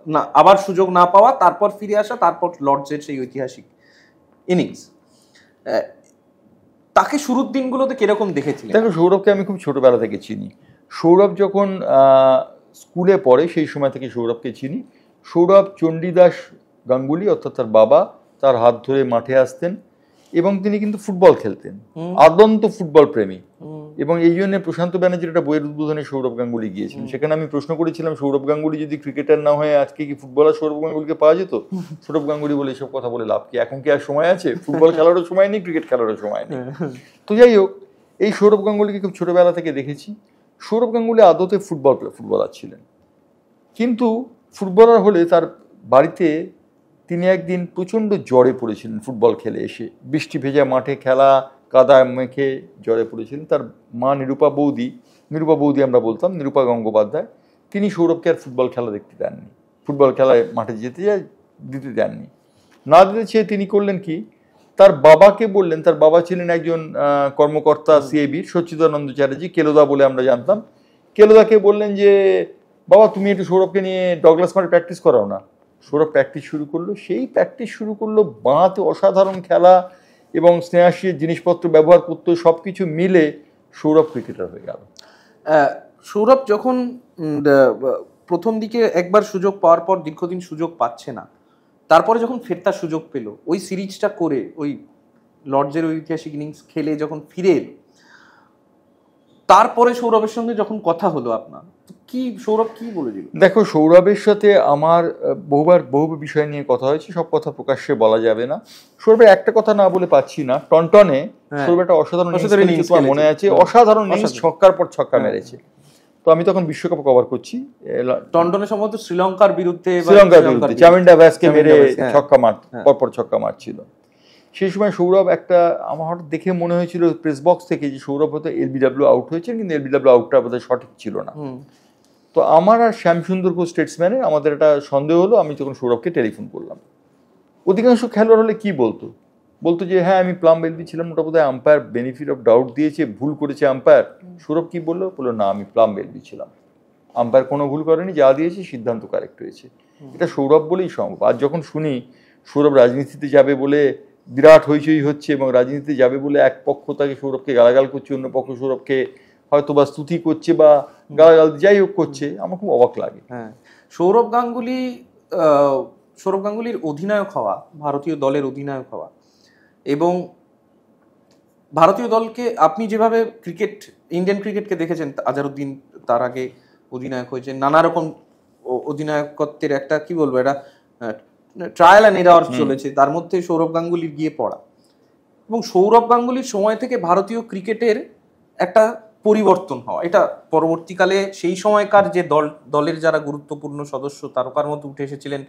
না আবার সুযোগ না পাওয়া, তারপর ফিরে আসা, তারপর লর্ডসের সেই ঐতিহাসিক ইনিংস, তাকে শুরুর দিনগুলোতে কিরকম দেখেছিলেন? দেখো, সৌরভকে আমি খুব ছোটবেলা থেকে চিনি। সৌরভ যখন স্কুলে পড়ে সেই সময় থেকে সৌরভকে চিনি। সৌরভ চণ্ডীদাস গাঙ্গুলি অর্থাৎ তার বাবা, তার হাত ধরে মাঠে আসতেন এবং তিনি কিন্তু ফুটবল খেলতেন, আদ্যন্ত ফুটবল প্রেমী। এবং এই জন্য প্রশান্ত ব্যানার্জির একটা বইয়ের উদ্বোধনে সৌরভ গাঙ্গুলি গিয়েছিলেন। সেখানে আমি প্রশ্ন করেছিলাম, সৌরভ গাঙ্গুলি যদি ক্রিকেটার না হয়ে আজকে কি ফুটবলার সৌরভ গাঙ্গুলিকে পাওয়া যেত? সৌরভ গাঙ্গুলি বলে এসব কথা বলে লাভ কি, এখন কি আর সময় আছে? ফুটবল খেলারও সময় নেই, ক্রিকেট খেলারও সময় নেই। তো যাই হোক, এই সৌরভ গাঙ্গুলিকে খুব ছোটবেলা থেকে দেখেছি। সৌরভ গাঙ্গুলি আদতে ফুটবলার ছিলেন, কিন্তু ফুটবলার হলে তার বাড়িতে তিনি একদিন প্রচণ্ড জ্বরে পড়েছিলেন। ফুটবল খেলে এসে বৃষ্টি ভেজা মাঠে খেলা, কাদায় মেখে জ্বরে পড়েছিলেন। তার মা নিরূপা বৌদি আমরা বলতাম, নিরূপা গঙ্গোপাধ্যায়, তিনি সৌরভকে আর ফুটবল খেলা দেখতে দেননি, ফুটবল খেলায় মাঠে দিতে দেননি। না দিতে চেয়ে তিনি করলেন কি, তার বাবাকে বললেন, তার বাবা ছিলেন একজন কর্মকর্তা সিআইবির, সচ্চিদানন্দ চ্যাটার্জি, কেলোদা বলে আমরা জানতাম। কেলোদাকে বললেন যে বাবা তুমি একটু সৌরভকে নিয়ে ডগলাস মাঠে প্র্যাকটিস করাও না। সৌরভ প্র্যাকটিস শুরু করলো, সেই প্র্যাকটিস শুরু করলো, বাঁহাতে অসাধারণ খেলা এবং স্নেহাশীর জিনিসপত্র ব্যবহার করতো, সব কিছু মিলে সৌরভ ক্রিকেটার হয়ে গেল। সৌরভ যখন প্রথম দিকে একবার সুযোগ পাওয়ার পর দীর্ঘদিন সুযোগ পাচ্ছে না, তারপরে যখন ফেরতার সুযোগ পেল, ওই সিরিজটা করে ওই লর্ডসের ওই ঐতিহাসিক ইনিংস খেলে যখন ফিরে এলো, তারপরে সৌরভের সঙ্গে যখন কথা হলো আপনার, কি সৌরভ কি বলেছিল? দেখো, সৌরভের সাথে আমার বহু বিষয় নিয়ে কথা হয়েছে, সব কথা প্রকাশ্যে বলা যাবে না। সৌরভের একটা কথা না বলে পাচ্ছি না, টনটনে সৌরভ একটা অসাধারণ ইনিংস মনে আছে, অসাধারণ ইনিংস, ছক্কার পর ছক্কা মেরেছে। তো আমি তখন বিশ্বকাপ কভার করছি, টনটনে সম্ভবত শ্রীলঙ্কার বিরুদ্ধে চামিন্ডা ব্যাসকে মেরে পরপর ছক্কা মারছিল। সেই সময় সৌরভ একটা, আমার হঠাৎ দেখে মনে হয়েছিল প্রেস বক্স থেকে যে সৌরভ হয়তো এলবিডব্লিউ আউট হয়েছে, কিন্তু এলবিডব্লিউ আউটটা বোধহয় সঠিক ছিল না। তো আমার আর শ্যামসুন্দর ঘোষ স্টেটসম্যানের আমাদের একটা সন্দেহ হলো, আমি তখন সৌরভকে টেলিফোন করলাম। অধিকাংশ খেলোয়াড় হলে কি বলতো যে হ্যাঁ আমি প্লাম এলবি ছিলাম, ওটা বোধহয় আম্পায়ার বেনিফিট অফ ডাউট দিয়েছে, ভুল করেছে আম্পায়ার। সৌরভ কি বললো না আমি প্লাম এলবি ছিলাম, আম্পায়ার কোনো ভুল করেনি, যা দিয়েছে সিদ্ধান্ত কারেক্ট হয়েছে। এটা সৌরভ বলেই সম্ভব। আর যখন শুনি সৌরভ রাজনীতিতে যাবে বলে বিরাট হইচই হচ্ছে, এবং রাজনীতিতে যাবে বলে এক পক্ষ তাকে সৌরভকে গালাগাল করছে, অন্য পক্ষ সৌরভকে হয়তো বা স্তুতি করছে বা গালাগাল যাই হোক করছে, আমার খুব অবাক লাগে। হ্যাঁ, সৌরভ গাঙ্গুলির অধিনায়ক হওয়া, ভারতীয় দলের অধিনায়ক হওয়া, এবং ভারতীয় দলকে আপনি যেভাবে ইন্ডিয়ান ক্রিকেটকে দেখেছেন, আজহারউদ্দিন তার আগে অধিনায়ক হয়েছে, নানা রকম অধিনায়কত্বের একটা কি বলবো, এটা ট্রায়াল অ্যান্ড এরর চলেছে, তার মধ্যে সৌরভ গাঙ্গুলির গিয়ে পড়া, এবং সৌরভ গাঙ্গুলির সময় থেকে ভারতীয় ক্রিকেটের একটা পরিবর্তন হওয়া, এটা পরবর্তীকালে সেই সময়কার যে দলের যারা গুরুত্বপূর্ণ সদস্য তারকার মধ্যে উঠে এসেছিলেন,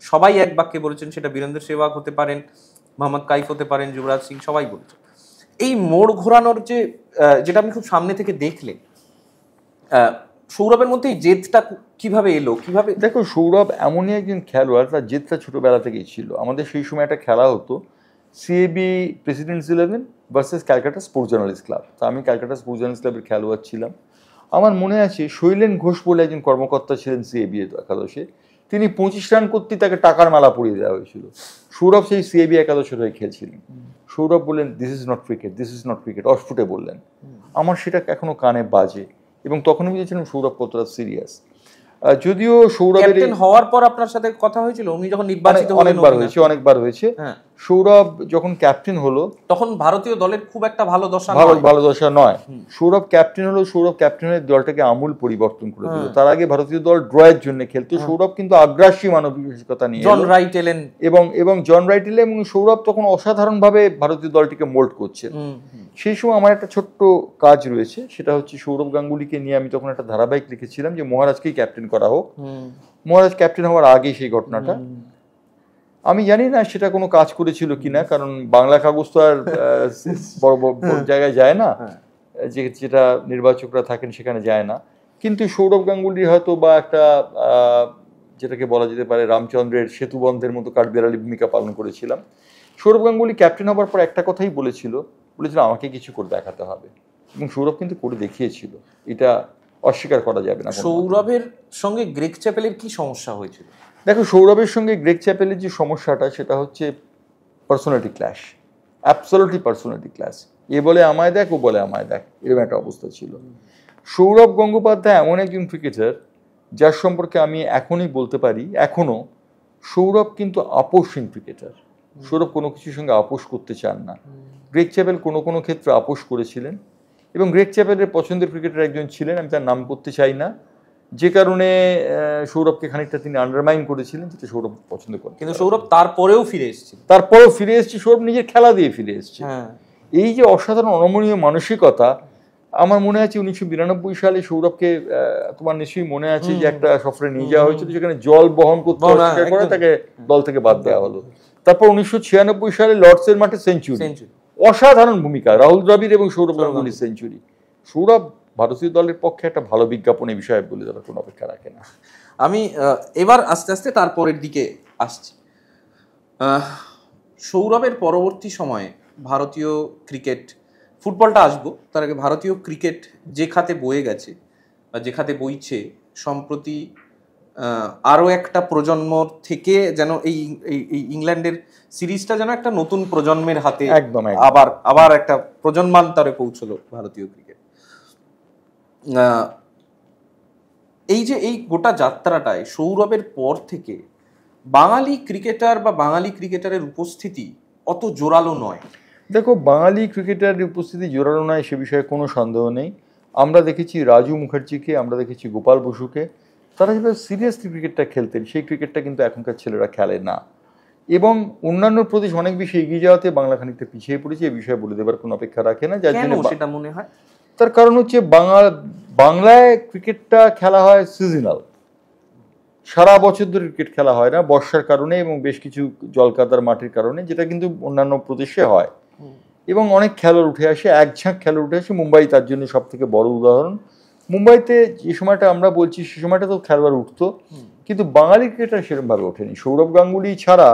সবাই এক বাক্যে বলেছেন, সেটা বীরেন্দ্র সেহবাগ হতে পারেন, মোহাম্মদ কাইফ হতে পারেন, যুবরাজ সিং, সবাই বলেছেন। এই মোড় ঘোরানোর যেটা আপনি খুব সামনে থেকে দেখলেন, সৌরভের মধ্যে এই জেদটা কিভাবে এলো, কিভাবে? দেখো, সৌরভ এমনই একজন খেলোয়াড়, তার জেদটা ছোটবেলা থেকেই ছিল। আমাদের সেই সময় একটা খেলা হতো, CAB presidents 11 versus Calcutta sports journalist club. তা আমি ক্যালকাটা স্পোর্টস জার্নালিস্ট ক্লাবের খেলোয়াড় ছিলাম। আমার মনে আছে শৈলেন ঘোষ বলে একজন কর্মকর্তা ছিলেন সিএবি একাদশে, তিনি 25 রান করতেই তাকে টাকার মালা পরিয়ে দেওয়া হয়েছিল। সৌরভ সেই সিএবি একাদশের হয়ে খেলছিলেন। সৌরভ বললেন this is not cricket, this is not cricket, অস্ফুটে বললেন। আমার সেটা এখনো কানে বাজে, এবং তখনই বুঝেছিলাম সৌরভ কতটা সিরিয়াস। যদিও সৌরভের হওয়ার পর আপনার সাথে কথা হয়েছিল, উনি যখন নির্বাচিত হলেন, অনেকবার হয়েছে। সৌরভ যখন ক্যাপ্টেন হলো, তখন ভারতীয় দলের খুব একটা ভালো দশা নয়। সৌরভ ক্যাপ্টেন হলো, সৌরভ ক্যাপ্টেনের দলটাকে আমূল পরিবর্তন করে দিল। তার আগে ভারতীয় দল ড্রয়ের জন্য খেলতো, সৌরভ কিন্তু আগ্রাসী মানবিকতা নিয়ে জন রাইট এলেন, এবং জন রাইট এলেন, এবং সৌরভ তখন অসাধারণভাবে ভারতীয় দলটিকে মোল্ড করছে। সেই সময় আমার একটা ছোট্ট কাজ রয়েছে, সেটা হচ্ছে সৌরভ গাঙ্গুলিকে নিয়ে আমি তখন একটা ধারাবাহিক লিখেছিলাম যে মহারাজকেই ক্যাপ্টেন করা হোক। মহারাজ ক্যাপ্টেন হওয়ার আগেই সেই ঘটনাটা, আমি জানি না সেটা কোনো কাজ করেছিল কিনা, কারণ বাংলা কাগজ তো আর বড় জায়গায় যায় না, যেটা নির্বাচকরা থাকেন সেখানে যায় না। কিন্তু সৌরভ গাঙ্গুলির হয়তো বা একটা যেটাকে বলা যেতে পারে রামচন্দ্রের সেতুবন্ধের মতো কাঠবেড়ালি ভূমিকা পালন করেছিলাম। সৌরভ গাঙ্গুলি ক্যাপ্টেন হবার পর একটা কথাই বলেছিল আমাকে কিছু করে দেখাতে হবে, এবং সৌরভ কিন্তু করে দেখিয়েছিল, এটা অস্বীকার করা যাবে না। সৌরভের সঙ্গে গ্রেগ চ্যাপেলের কি সমস্যা হয়েছিল? দেখো, সৌরভের সঙ্গে গ্রেগ চ্যাপেলের যে সমস্যাটা, সেটা হচ্ছে personality clash, absolutely personality clash. এ বলে আমায় দেখ, ও বলে আমায় দেখ, এরকম একটা অবস্থা ছিল। সৌরভ গঙ্গোপাধ্যায় এমন একজন ক্রিকেটার যার সম্পর্কে আমি এখনই বলতে পারি, এখনো সৌরভ কিন্তু আপোষহীন ক্রিকেটার। সৌরভ কোনো কিছুর সঙ্গে আপোষ করতে চান না। গ্রেগ চ্যাপেল কোনো ক্ষেত্রে আপোষ করেছিলেন, এবং গ্রেগ চ্যাপেলের পছন্দের ক্রিকেটার একজন ছিলেন, আমি তার নাম করতে চাই না, যে কারণে সৌরভকে খানিকটা তিনি আন্ডারমাইন করেছিলেন, যেটা সৌরভ পছন্দ করেন। কিন্তু সৌরভ তারপরেও ফিরে এসেছে, সৌরভ নিজের খেলা দিয়ে ফিরে এসেছে। এই যে অসাধারণ অনমনীয় মানসিকতা, আমার মনে আছে 1992 সালে সৌরভকে, তোমার নিশ্চয়ই মনে আছে যে একটা সফরে নিয়ে যাওয়া হয়েছিল, যেখানে জল বহন করতে অস্বীকার করে তাকে দল থেকে বাদ দেওয়া হলো। তারপর 1996 সালে লর্ডসের মাঠে সেঞ্চুরি, অসাধারণ ভূমিকা, রাহুল দ্রাবিড় এবং সৌরভ গাঙ্গুলির সেঞ্চুরি। সৌরভ ভারতীয় দলের পক্ষে একটা ভালো বিজ্ঞাপন এই বিষয়ে বলে দেওয়ার কোনো অপেক্ষা রাখে না। আমি এবার আস্তে আস্তে তারপরের দিকে আসছি। সৌরভের পরবর্তী সময়ে ভারতীয় ক্রিকেট, ফুটবলটা আসবো তার আগে, ভারতীয় ক্রিকেট যে খাতে বয়ে গেছে, বা যে খাতে বইছে, সম্প্রতি আরো একটা প্রজন্ম থেকে যেন এই এই ইংল্যান্ডের সিরিজটা যেন একটা নতুন প্রজন্মের হাতে একদম আবার একটা প্রজন্মান্তরে পৌঁছলো ভারতীয় ক্রিকেট। এই যে এই গোটা যাত্রাটায় সৌরভের পর থেকে বাঙালি ক্রিকেটার বা বাঙালি ক্রিকেটারের উপস্থিতি অত জোরালো নয়। দেখো, বাঙালি ক্রিকেটারের উপস্থিতি জোরালো নয় সে বিষয়ে কোনো সন্দেহ নেই। আমরা দেখেছি রাজু মুখার্জিকে, আমরা দেখেছি গোপাল বসুকে, তারা যেভাবে সিরিয়াসলি ক্রিকেটটা খেলতেন সেই ক্রিকেটটা কিন্তু এখনকার ছেলেরা খেলে না। এবং অন্যান্য প্রদেশ অনেক বেশি এগিয়ে যাওয়াতে বাংলা খানিকটা পিছিয়ে পড়েছে, এই বিষয়ে বলে দেবার কোনো অপেক্ষা রাখে না। যার জন্য সেটা মনে হয় তার কারণ হচ্ছে বাংলায় ক্রিকেটটা খেলা হয় সিজনাল, সারা বছর ধরে ক্রিকেট খেলা হয় না, বর্ষার কারণে এবং বেশ কিছু জলকাদার মাটির কারণে, যেটা কিন্তু অন্যান্য প্রদেশে হয়। এবং অনেক খেলোয়াড় উঠে আসে, এক ঝাঁক খেলোয়াড় উঠে আসে। মুম্বাই তার জন্য সব থেকে বড় উদাহরণ। মুম্বাইতে যে সময়টা আমরা বলছি সে সময়টা তো খেলোয়াড় উঠতো, কিন্তু বাঙালি ক্রিকেটার সেরকমভাবে ওঠেনি। সৌরভ গাঙ্গুলি ছাড়া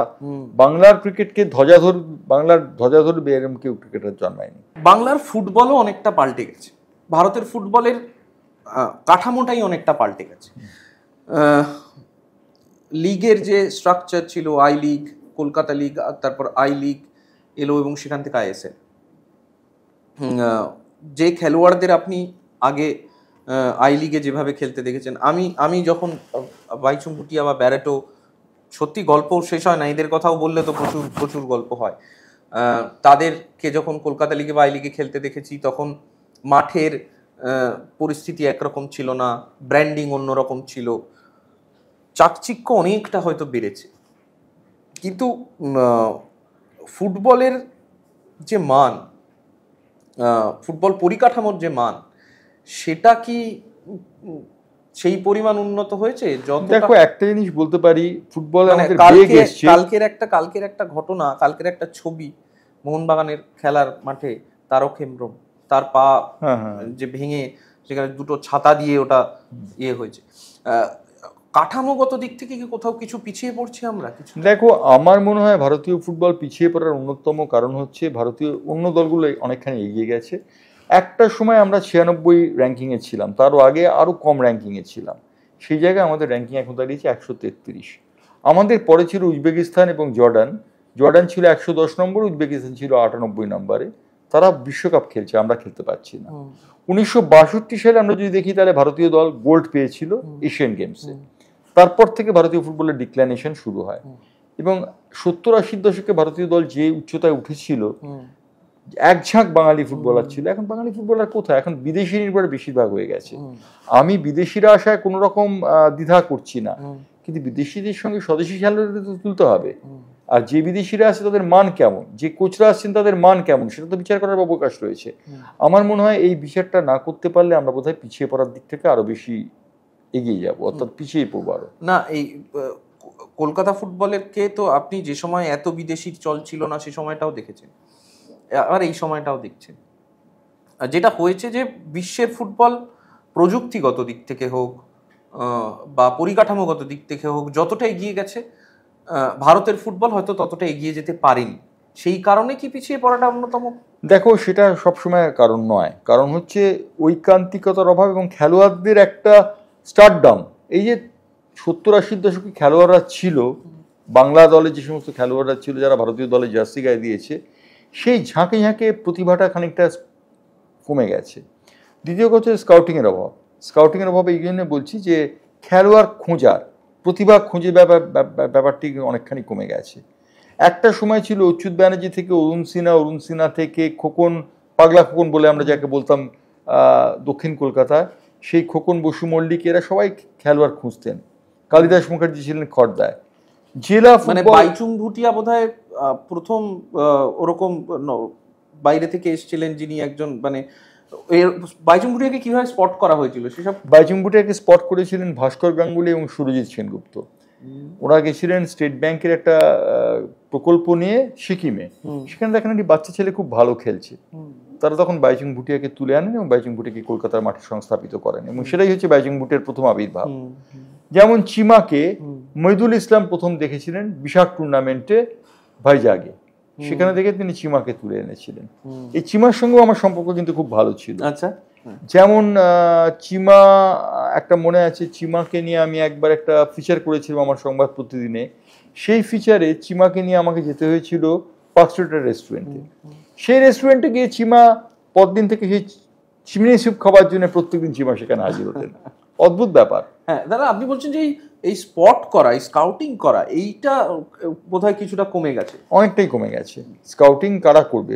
বাংলার ক্রিকেটকে বাংলার ধ্বজা ধরবে এরকম কেউ ক্রিকেটার জন্মায়নি। বাংলার ফুটবলও অনেকটা পাল্টে গেছে, ভারতের ফুটবলের কাঠামোটাই অনেকটা পাল্টে গেছে। লিগের যে স্ট্রাকচার ছিল, আই লিগ, কলকাতা লিগ, তারপর আই লিগ এলো এবং সেখান থেকে আইএসএল। যে খেলোয়াড়দের আপনি আগে আই লিগে যেভাবে খেলতে দেখেছেন, আমি যখন বাইচুং ভুটিয়া বা ব্যারেটো, সত্যি গল্প শেষ হয় না, এদের কথাও বললে তো প্রচুর প্রচুর গল্প হয়। তাদেরকে যখন কলকাতা লিগে বা আই লিগে খেলতে দেখেছি, তখন মাঠের পরিস্থিতি একরকম ছিল না, ব্র্যান্ডিং অন্যরকম ছিল, চাকচিক্য অনেকটা হয়তো বেড়েছে। কিন্তু ফুটবলের যে মান, ফুটবল পরিকাঠামোর যে মান, সেটা কি সেই পরিমাণ উন্নত হয়েছে? দেখো, একটা জিনিস বলতে পারি, ফুটবল কালকের একটা ঘটনা, কালকের একটা ছবি, মোহনবাগানের খেলার মাঠে তারক হেমব্রম তার পা যে ভেঙে সেখানে দুটো ছাতা দিয়ে ওটা ইয়ে হয়েছে। কাঠামোগত দিক থেকে কি কোথাও কিছু পিছিয়ে পড়ছি আমরা? দেখো, আমার মনে হয় ভারতীয় ফুটবল পিছিয়ে পড়ার অন্যতম কারণ হচ্ছে ভারতীয় অন্য দলগুলো অনেকখানি এগিয়ে গেছে। একটা সময় আমরা 96 র্যাঙ্কিংয়ে ছিলাম, তারও আগে আরও কম র্যাঙ্কিংয়ে ছিলাম। সেই জায়গায় আমাদের র্যাঙ্কিং এখন দাঁড়িয়েছে 133। আমাদের পরে ছিল উজবেকিস্তান এবং জর্ডান ছিল 110 নম্বর, উজবেকিস্তান ছিল 98 নম্বরে। তারা বিশ্বকাপ খেলছে, আমরা খেলতে পারছি না। 1962 সালে আমরা যদি দেখি, তাহলে ভারতীয় দল গোল্ড পেয়েছিল এশিয়ান গেমসে। তারপর থেকে ভারতীয় ফুটবলের ডিক্লাইনেশন শুরু হয়। এবং 70-80 দশকে ভারতীয় দল যে উচ্চতায় উঠেছিল, এক ঝাঁক বাঙালি ফুটবলার ছিল। এখন বাঙালি ফুটবলার কোথায়? এখন বিদেশি নির্ভর বেশিরভাগ হয়ে গেছে। আমি বিদেশিরা আসায় কোনো রকম দ্বিধা করছি না, কিন্তু বিদেশিদের সঙ্গে স্বদেশি খেলোয়াড়দের তো তুলতে হবে। আর যে বিদেশিরা আছে তাদের মান কেমন, যে কোচরা আসছেন তাদের মান কেমন, সেটা তো বিচার করার অবকাশ রয়েছে। আমার মনে হয় এই বিচারটা না করতে পারলে আমরা বোধহয় পিছিয়ে পড়ার দিক থেকে আরো বেশি এগিয়ে যাবো, অর্থাৎ পিছিয়ে পড়বো আরো। না, এই কলকাতা ফুটবলের কে তো আপনি যে সময় এত বিদেশির চল ছিল না সে সময়টাও দেখেছেন, আর এই সময়টাও দেখছেন। যেটা হয়েছে যে বিশ্বের ফুটবল প্রযুক্তিগত দিক থেকে হোক বা পরিকাঠামোগত দিক থেকে হোক, যতটা এগিয়ে গেছে, ভারতের ফুটবল হয়তো ততটা এগিয়ে যেতে পারেনি। সেই কারণে কি পিছিয়ে পড়াটা অন্যতম? দেখো, সেটা সবসময় কারণ নয়। কারণ হচ্ছে ঐকান্তিকতার অভাব এবং খেলোয়াড়দের একটা স্টারডাম। এই যে 70-80 দশকে খেলোয়াড়রা ছিল, বাংলা দলে যে সমস্ত খেলোয়াড়রা ছিল যারা ভারতীয় দলে জার্সি গায়ে দিয়েছে, সেই ঝাঁকে ঝাঁকে প্রতিভাটা খানিকটা কমে গেছে। দ্বিতীয় কথা হচ্ছে স্কাউটিংয়ের অভাবে এই জন্য বলছি যে খেলোয়াড় খোঁজার, প্রতিভা খুঁজে ব্যাপারটি অনেকখানি কমে গেছে। একটা সময় ছিল অচ্যুত ব্যানার্জি থেকে অরুণ সিনহা থেকে খোকন, পাগলা খোকন বলে আমরা যাকে বলতাম দক্ষিণ কলকাতায়, সেই খোকন, বসু মল্লিক, এরা সবাই খেলোয়াড় খুঁজতেন। কালিদাস মুখার্জি ছিলেন খড়দায়। জেলা মানে বাইচুং ভুটিয়া বোধহয় প্রথম ওরকম বাইরে থেকে এসেছিলেন যিনি একজন, মানে বাইচুং ভুটিয়াকে কিভাবে স্পট করা হয়েছিল সেসব? বাইচুং ভুটিয়াকে স্পট করেছিলেন ভাস্কর গাঙ্গুলি এবং সুরজিৎ সেনগুপ্ত। ওরা গেছিলেন স্টেট ব্যাংকের একটা প্রকল্প নিয়ে সিকিমে। সেখানে দেখেন একটি বাচ্চা ছেলে খুব ভালো খেলছে, তারা তখন বাইচুং ভুটিয়াকে তুলে আনেন এবং বাইচুং ভুটিয়াকে কলকাতার মাঠে সংস্থাপিত করেন, এবং সেটাই হচ্ছে বাইচুং ভুটিয়ার প্রথম আবির্ভাব। যেমন চিমাকে মহিদুল ইসলাম প্রথম দেখেছিলেন বিশাখ টুর্নামেন্টে ভাইজাগে, সেখানে দেখে তিনি চিমাকে তুলে এনেছিলেন। এই চিমার সঙ্গেও আমার সম্পর্ক কিন্তু খুব ভালো ছিল। আচ্ছা, যেমন চিমা, একটা মনে আছে, চিমাকে নিয়ে আমি একবার একটা ফিচার করেছিলাম আমার সংবাদ প্রতিদিনে। সেই ফিচারে চিমাকে নিয়ে আমাকে যেতে হয়েছিল পার্ক স্ট্রিটের রেস্টুরেন্টে। সেই রেস্টুরেন্টে গিয়ে চিমা পরদিন থেকে সেই চিমনি স্যুপ খাবার জন্য প্রত্যেকদিন চিমা সেখানে হাজির হতেন। অদ্ভুত ব্যাপার। হ্যাঁ দাদা, আপনি বলছেন যে এই স্পট করা, এই স্কাউটিং করা, এইটা বোধহয় কিছুটা কমে গেছে। অনেকটাই কমে গেছে। স্কাউটিং কারা করবে?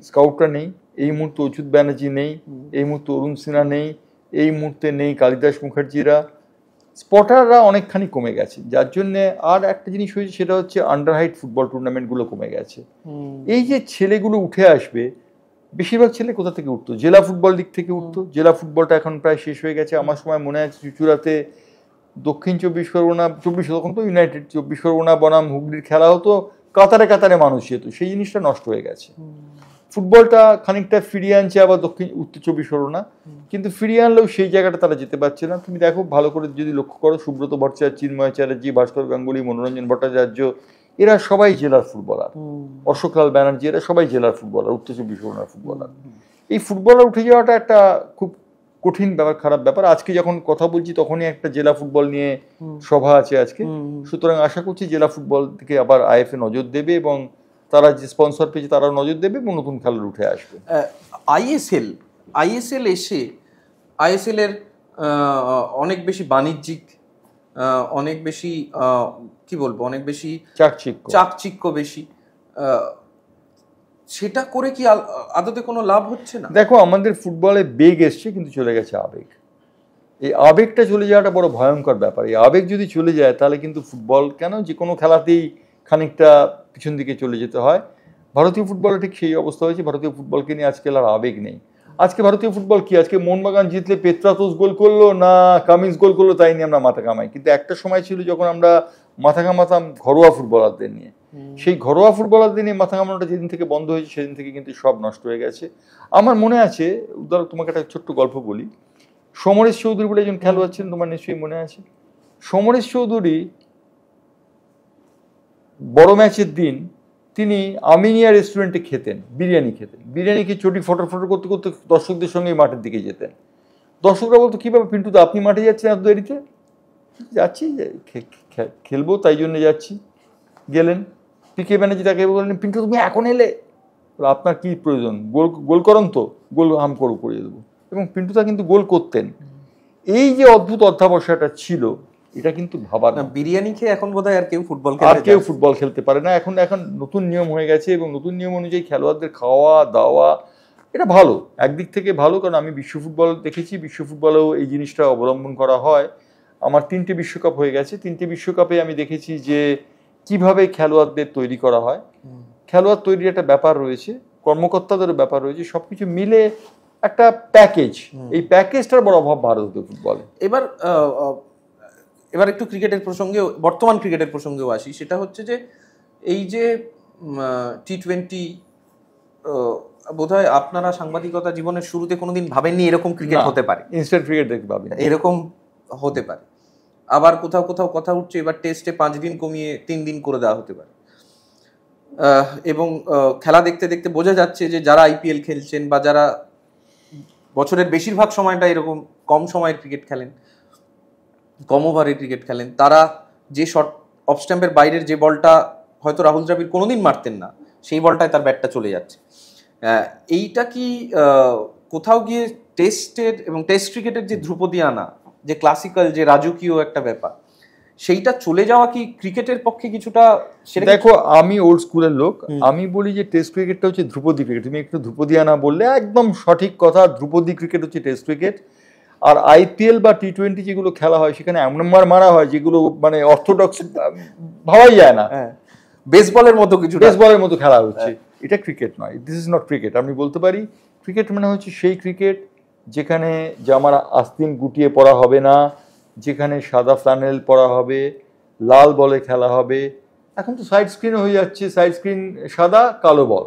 স্কাউটরা নেই এই মুহূর্তে, অচ্যুত ব্যানার্জি নেই এই মুহূর্তে, অরুণ সিনহা নেই এই মুহূর্তে, নেই কালিদাস মুখার্জিরা। স্পটাররা অনেকখানি কমে গেছে, যার জন্য আর একটা জিনিস হয়েছে, সেটা হচ্ছে আন্ডার হাইট ফুটবল টুর্নামেন্টগুলো কমে গেছে। এই যে ছেলেগুলো উঠে আসবে, বেশিরভাগ ছেলে কোথা থেকে উঠতো? জেলা ফুটবল দিক থেকে উঠতো। জেলা ফুটবলটা এখন প্রায় শেষ হয়ে গেছে। আমার সময় মনে আছে চুচুড়াতে দক্ষিণ 24 পরগনা, তখন তো ইউনাইটেড 24 পরগনা বনাম হুগলির খেলা হতো, কাতারে কাতারে মানুষ যেত। সেই জিনিসটা নষ্ট হয়ে গেছে। ফুটবলটা খানিকটা ফিরিয়ে আনছে আবার উত্তর 24 পরগনা, কিন্তু ফিরিয়ে আনলেও সেই জায়গাটা তারা যেতে পারছে না। তুমি দেখো ভালো করে যদি লক্ষ্য করো, সুব্রত ভট্টাচার্য, চিন্ময় চ্যাটার্জি, ভাস্কর গাঙ্গুলি, মনোরঞ্জন ভট্টাচার্য, এরা সবাই জেলার ফুটবলার। অশোকলাল ব্যানার্জি, এরা সবাই জেলার ফুটবলার, উত্তর 24 পরগনার ফুটবলার। এই ফুটবলার উঠে যাওয়াটা একটা খুব কঠিন ব্যাপার, খারাপ ব্যাপার। আজকে যখন কথা বলছি তখনই একটা জেলা ফুটবল নিয়ে সভা আছে আজকে। সুতরাং আশা করছি জেলা ফুটবল থেকে আবার আইএফএ নজর দেবে এবং তারা যে স্পন্সর পেয়েছে তারাও নজর দেবে এবং নতুন খেলার উঠে আসবে। আইএসএল এসে আইএসএল এর অনেক বেশি বাণিজ্যিক, অনেক বেশি কি বলবো, অনেক বেশি চাকচিক্য বেশি, সেটা করে কি আদতে কোনো লাভ হচ্ছে না? দেখো, আমাদের ফুটবলে বেগ এসছে কিন্তু চলে গেছে আবেগ। এই আবেগটা চলে যাওয়াটা বড় ভয়ঙ্কর ব্যাপার। এই আবেগ যদি চলে যায় তাহলে কিন্তু ফুটবল কেন, যে কোনো খেলাতেই খানিকটা পিছন দিকে চলে যেতে হয়। ভারতীয় ফুটবলে ঠিক সেই অবস্থা হয়েছে। ভারতীয় ফুটবলকে নিয়ে আজকে আর আবেগ নেই। আজকে ভারতীয় ফুটবল কি, আজকে মোহনবাগান জিতলে পেত্রাতোস গোল করলো না কামিন্স গোল করলো তাই নিয়ে আমরা মাথা কামাই, কিন্তু একটা সময় ছিল যখন আমরা মাথা কামাতাম ঘরোয়া ফুটবলারদের নিয়ে। সেই ঘরোয়া ফুটবলারদের নিয়ে মাথা কামানোটা যেদিন থেকে বন্ধ হয়েছে সেদিন থেকে কিন্তু সব নষ্ট হয়ে গেছে। আমার মনে আছে, উদাহরণ তোমাকে একটা ছোট্ট গল্প বলি। সমরেশ চৌধুরী বলে একজন খেলোয়াড় ছিলেন, তোমার নিশ্চয়ই মনে আছে। সমরেশ চৌধুরী বড় ম্যাচের দিন তিনি আমিনিয়া রেস্টুরেন্টে খেতেন, বিরিয়ানি খেতেন। বিরিয়ানি খেয়ে চটি ফটো করতে করতে দর্শকদের সঙ্গে মাঠের দিকে যেতেন। দর্শকরা বলতো, কীভাবে পিন্টুদা আপনি মাঠে যাচ্ছেন এত দেরিতে? যাচ্ছি, খেলবো তাই জন্য যাচ্ছি। গেলেন, পিকে ব্যানার্জি তাকে বললেন, পিন্টু তুমি এখন এলে, আপনার কি প্রয়োজন? গোল করেন তো, গোল হাম করিয়ে দেবো। এবং পিন্টুদা কিন্তু গোল করতেন। এই যে অদ্ভুত অধ্যাবসায়টা ছিল, এটা কিন্তু ভাবার না। বিরিয়ানি খেয়ে এখন বোধহয় আর কেউ ফুটবল খেলতে পারে না। এখন নতুন নিয়ম হয়ে গেছে এবং নতুন নিয়ম অনুযায়ী খেলোয়াড়দের খাওয়া দাওয়া, এটা ভালো, একদিক থেকে ভালো। কারণ আমি বিশ্ব ফুটবল দেখেছি, বিশ্ব ফুটবলেও এই জিনিসটা অবলম্বন করা হয়। আমার 3টে বিশ্বকাপ হয়ে গেছে। 3টে বিশ্বকাপে আমি দেখেছি যে কিভাবে খেলোয়াড়দের তৈরি করা হয়। খেলোয়াড় তৈরির একটা ব্যাপার রয়েছে, কর্মকর্তাদেরও ব্যাপার রয়েছে, সবকিছু মিলে একটা প্যাকেজ। এই প্যাকেজটার বড় অভাব ভারতীয় ফুটবলে। এবার একটু ক্রিকেটের প্রসঙ্গে, বর্তমান ক্রিকেটের প্রসঙ্গেও আসি। সেটা হচ্ছে যে এই যে T20, বোধহয় আপনারা সাংবাদিকতা জীবনের শুরুতে কোনোদিন ভাবেননি এরকম ক্রিকেট হতে পারে। ইনস্ট্যান্ট ক্রিকেট দেখতে পাবেন, এরকম হতে পারে। আবার কোথাও কোথাও কথা উঠছে এবার টেস্টে 5 দিন কমিয়ে 3 দিন করে দেওয়া হতে পারে। এবং খেলা দেখতে দেখতে বোঝা যাচ্ছে যে যারা আইপিএল খেলছেন বা যারা বছরের বেশিরভাগ সময়টা এরকম কম সময়ের ক্রিকেট খেলেন, কম ওভারের ক্রিকেট খেলেন, তারা যে শট অফ স্ট্যাম্পের বাইরের যে বলটা হয়তো রাহুল দ্রাবিড় কোনোদিন মারতেন না, সেই বলটায় তার ব্যাটটা চলে যাচ্ছে। এইটা কি কোথাও গিয়ে টেস্টের এবং টেস্ট ক্রিকেটের যে ধ্রুপদী আনা, যে ক্লাসিক্যাল, যে রাজকীয় একটা ব্যাপার, সেইটা চলে যাওয়া কি ক্রিকেটের পক্ষে কিছুটা? দেখো, আমি ওল্ড স্কুলের লোক, আমি বলি যে টেস্ট ক্রিকেটটা হচ্ছে ধ্রুপদী ক্রিকেট। তুমি একটু ধ্রুপদী আনা বললে, একদম সঠিক কথা। ধ্রুপদী ক্রিকেট হচ্ছে টেস্ট ক্রিকেট। আর আইপিএল বা T20 যেগুলো খেলা হয় সেখানে এমন মারা হয় যেগুলো মানে অর্থোডক্স ভাবাই যায় না। বেসবলের মতো কিছু, বেসবলের মতো খেলা হচ্ছে। এটা ক্রিকেট নয়, দিস ইজ নট ক্রিকেট। আমি বলতে পারি ক্রিকেট মানে হচ্ছে সেই ক্রিকেট যেখানে জামার আস্তিন গুটিয়ে পড়া হবে না, যেখানে সাদা ফ্ল্যানেল পরা হবে, লাল বলে খেলা হবে। এখন তো সাইড স্ক্রিন হয়ে যাচ্ছে, সাইড স্ক্রিন সাদা কালো বল।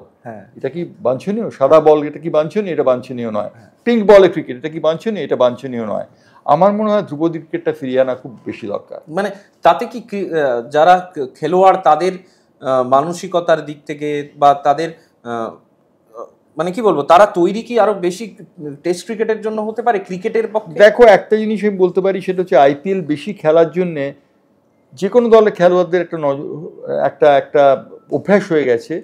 এটা কি বাঞ্ছনীয়? সাদা বল এটা কি বাঞ্ছনীয়? এটা বাঞ্ছনীয় নয়। পিঙ্ক বলে ক্রিকেট, এটা কি বাঞ্ছনীয়? এটা বাঞ্ছনীয় নয়। আমার মনে হয় ধ্রুপদী ক্রিকেটটা ফিরিয়ে আনা খুব বেশি দরকার। মানে তাতে কি যারা খেলোয়াড় তাদের মানসিকতার দিক থেকে বা তাদের মানে কি বলবো, তারা তৈরি কি আরো বেশি টেস্ট ক্রিকেটের জন্য হতে পারে ক্রিকেটের পক্ষে? দেখো, একটা জিনিস আমি বলতে পারি, সেটা হচ্ছে আইপিএল বেশি খেলার জন্যে যে কোনো দলের খেলোয়াড়দের একটা একটা অভ্যাস হয়ে গেছে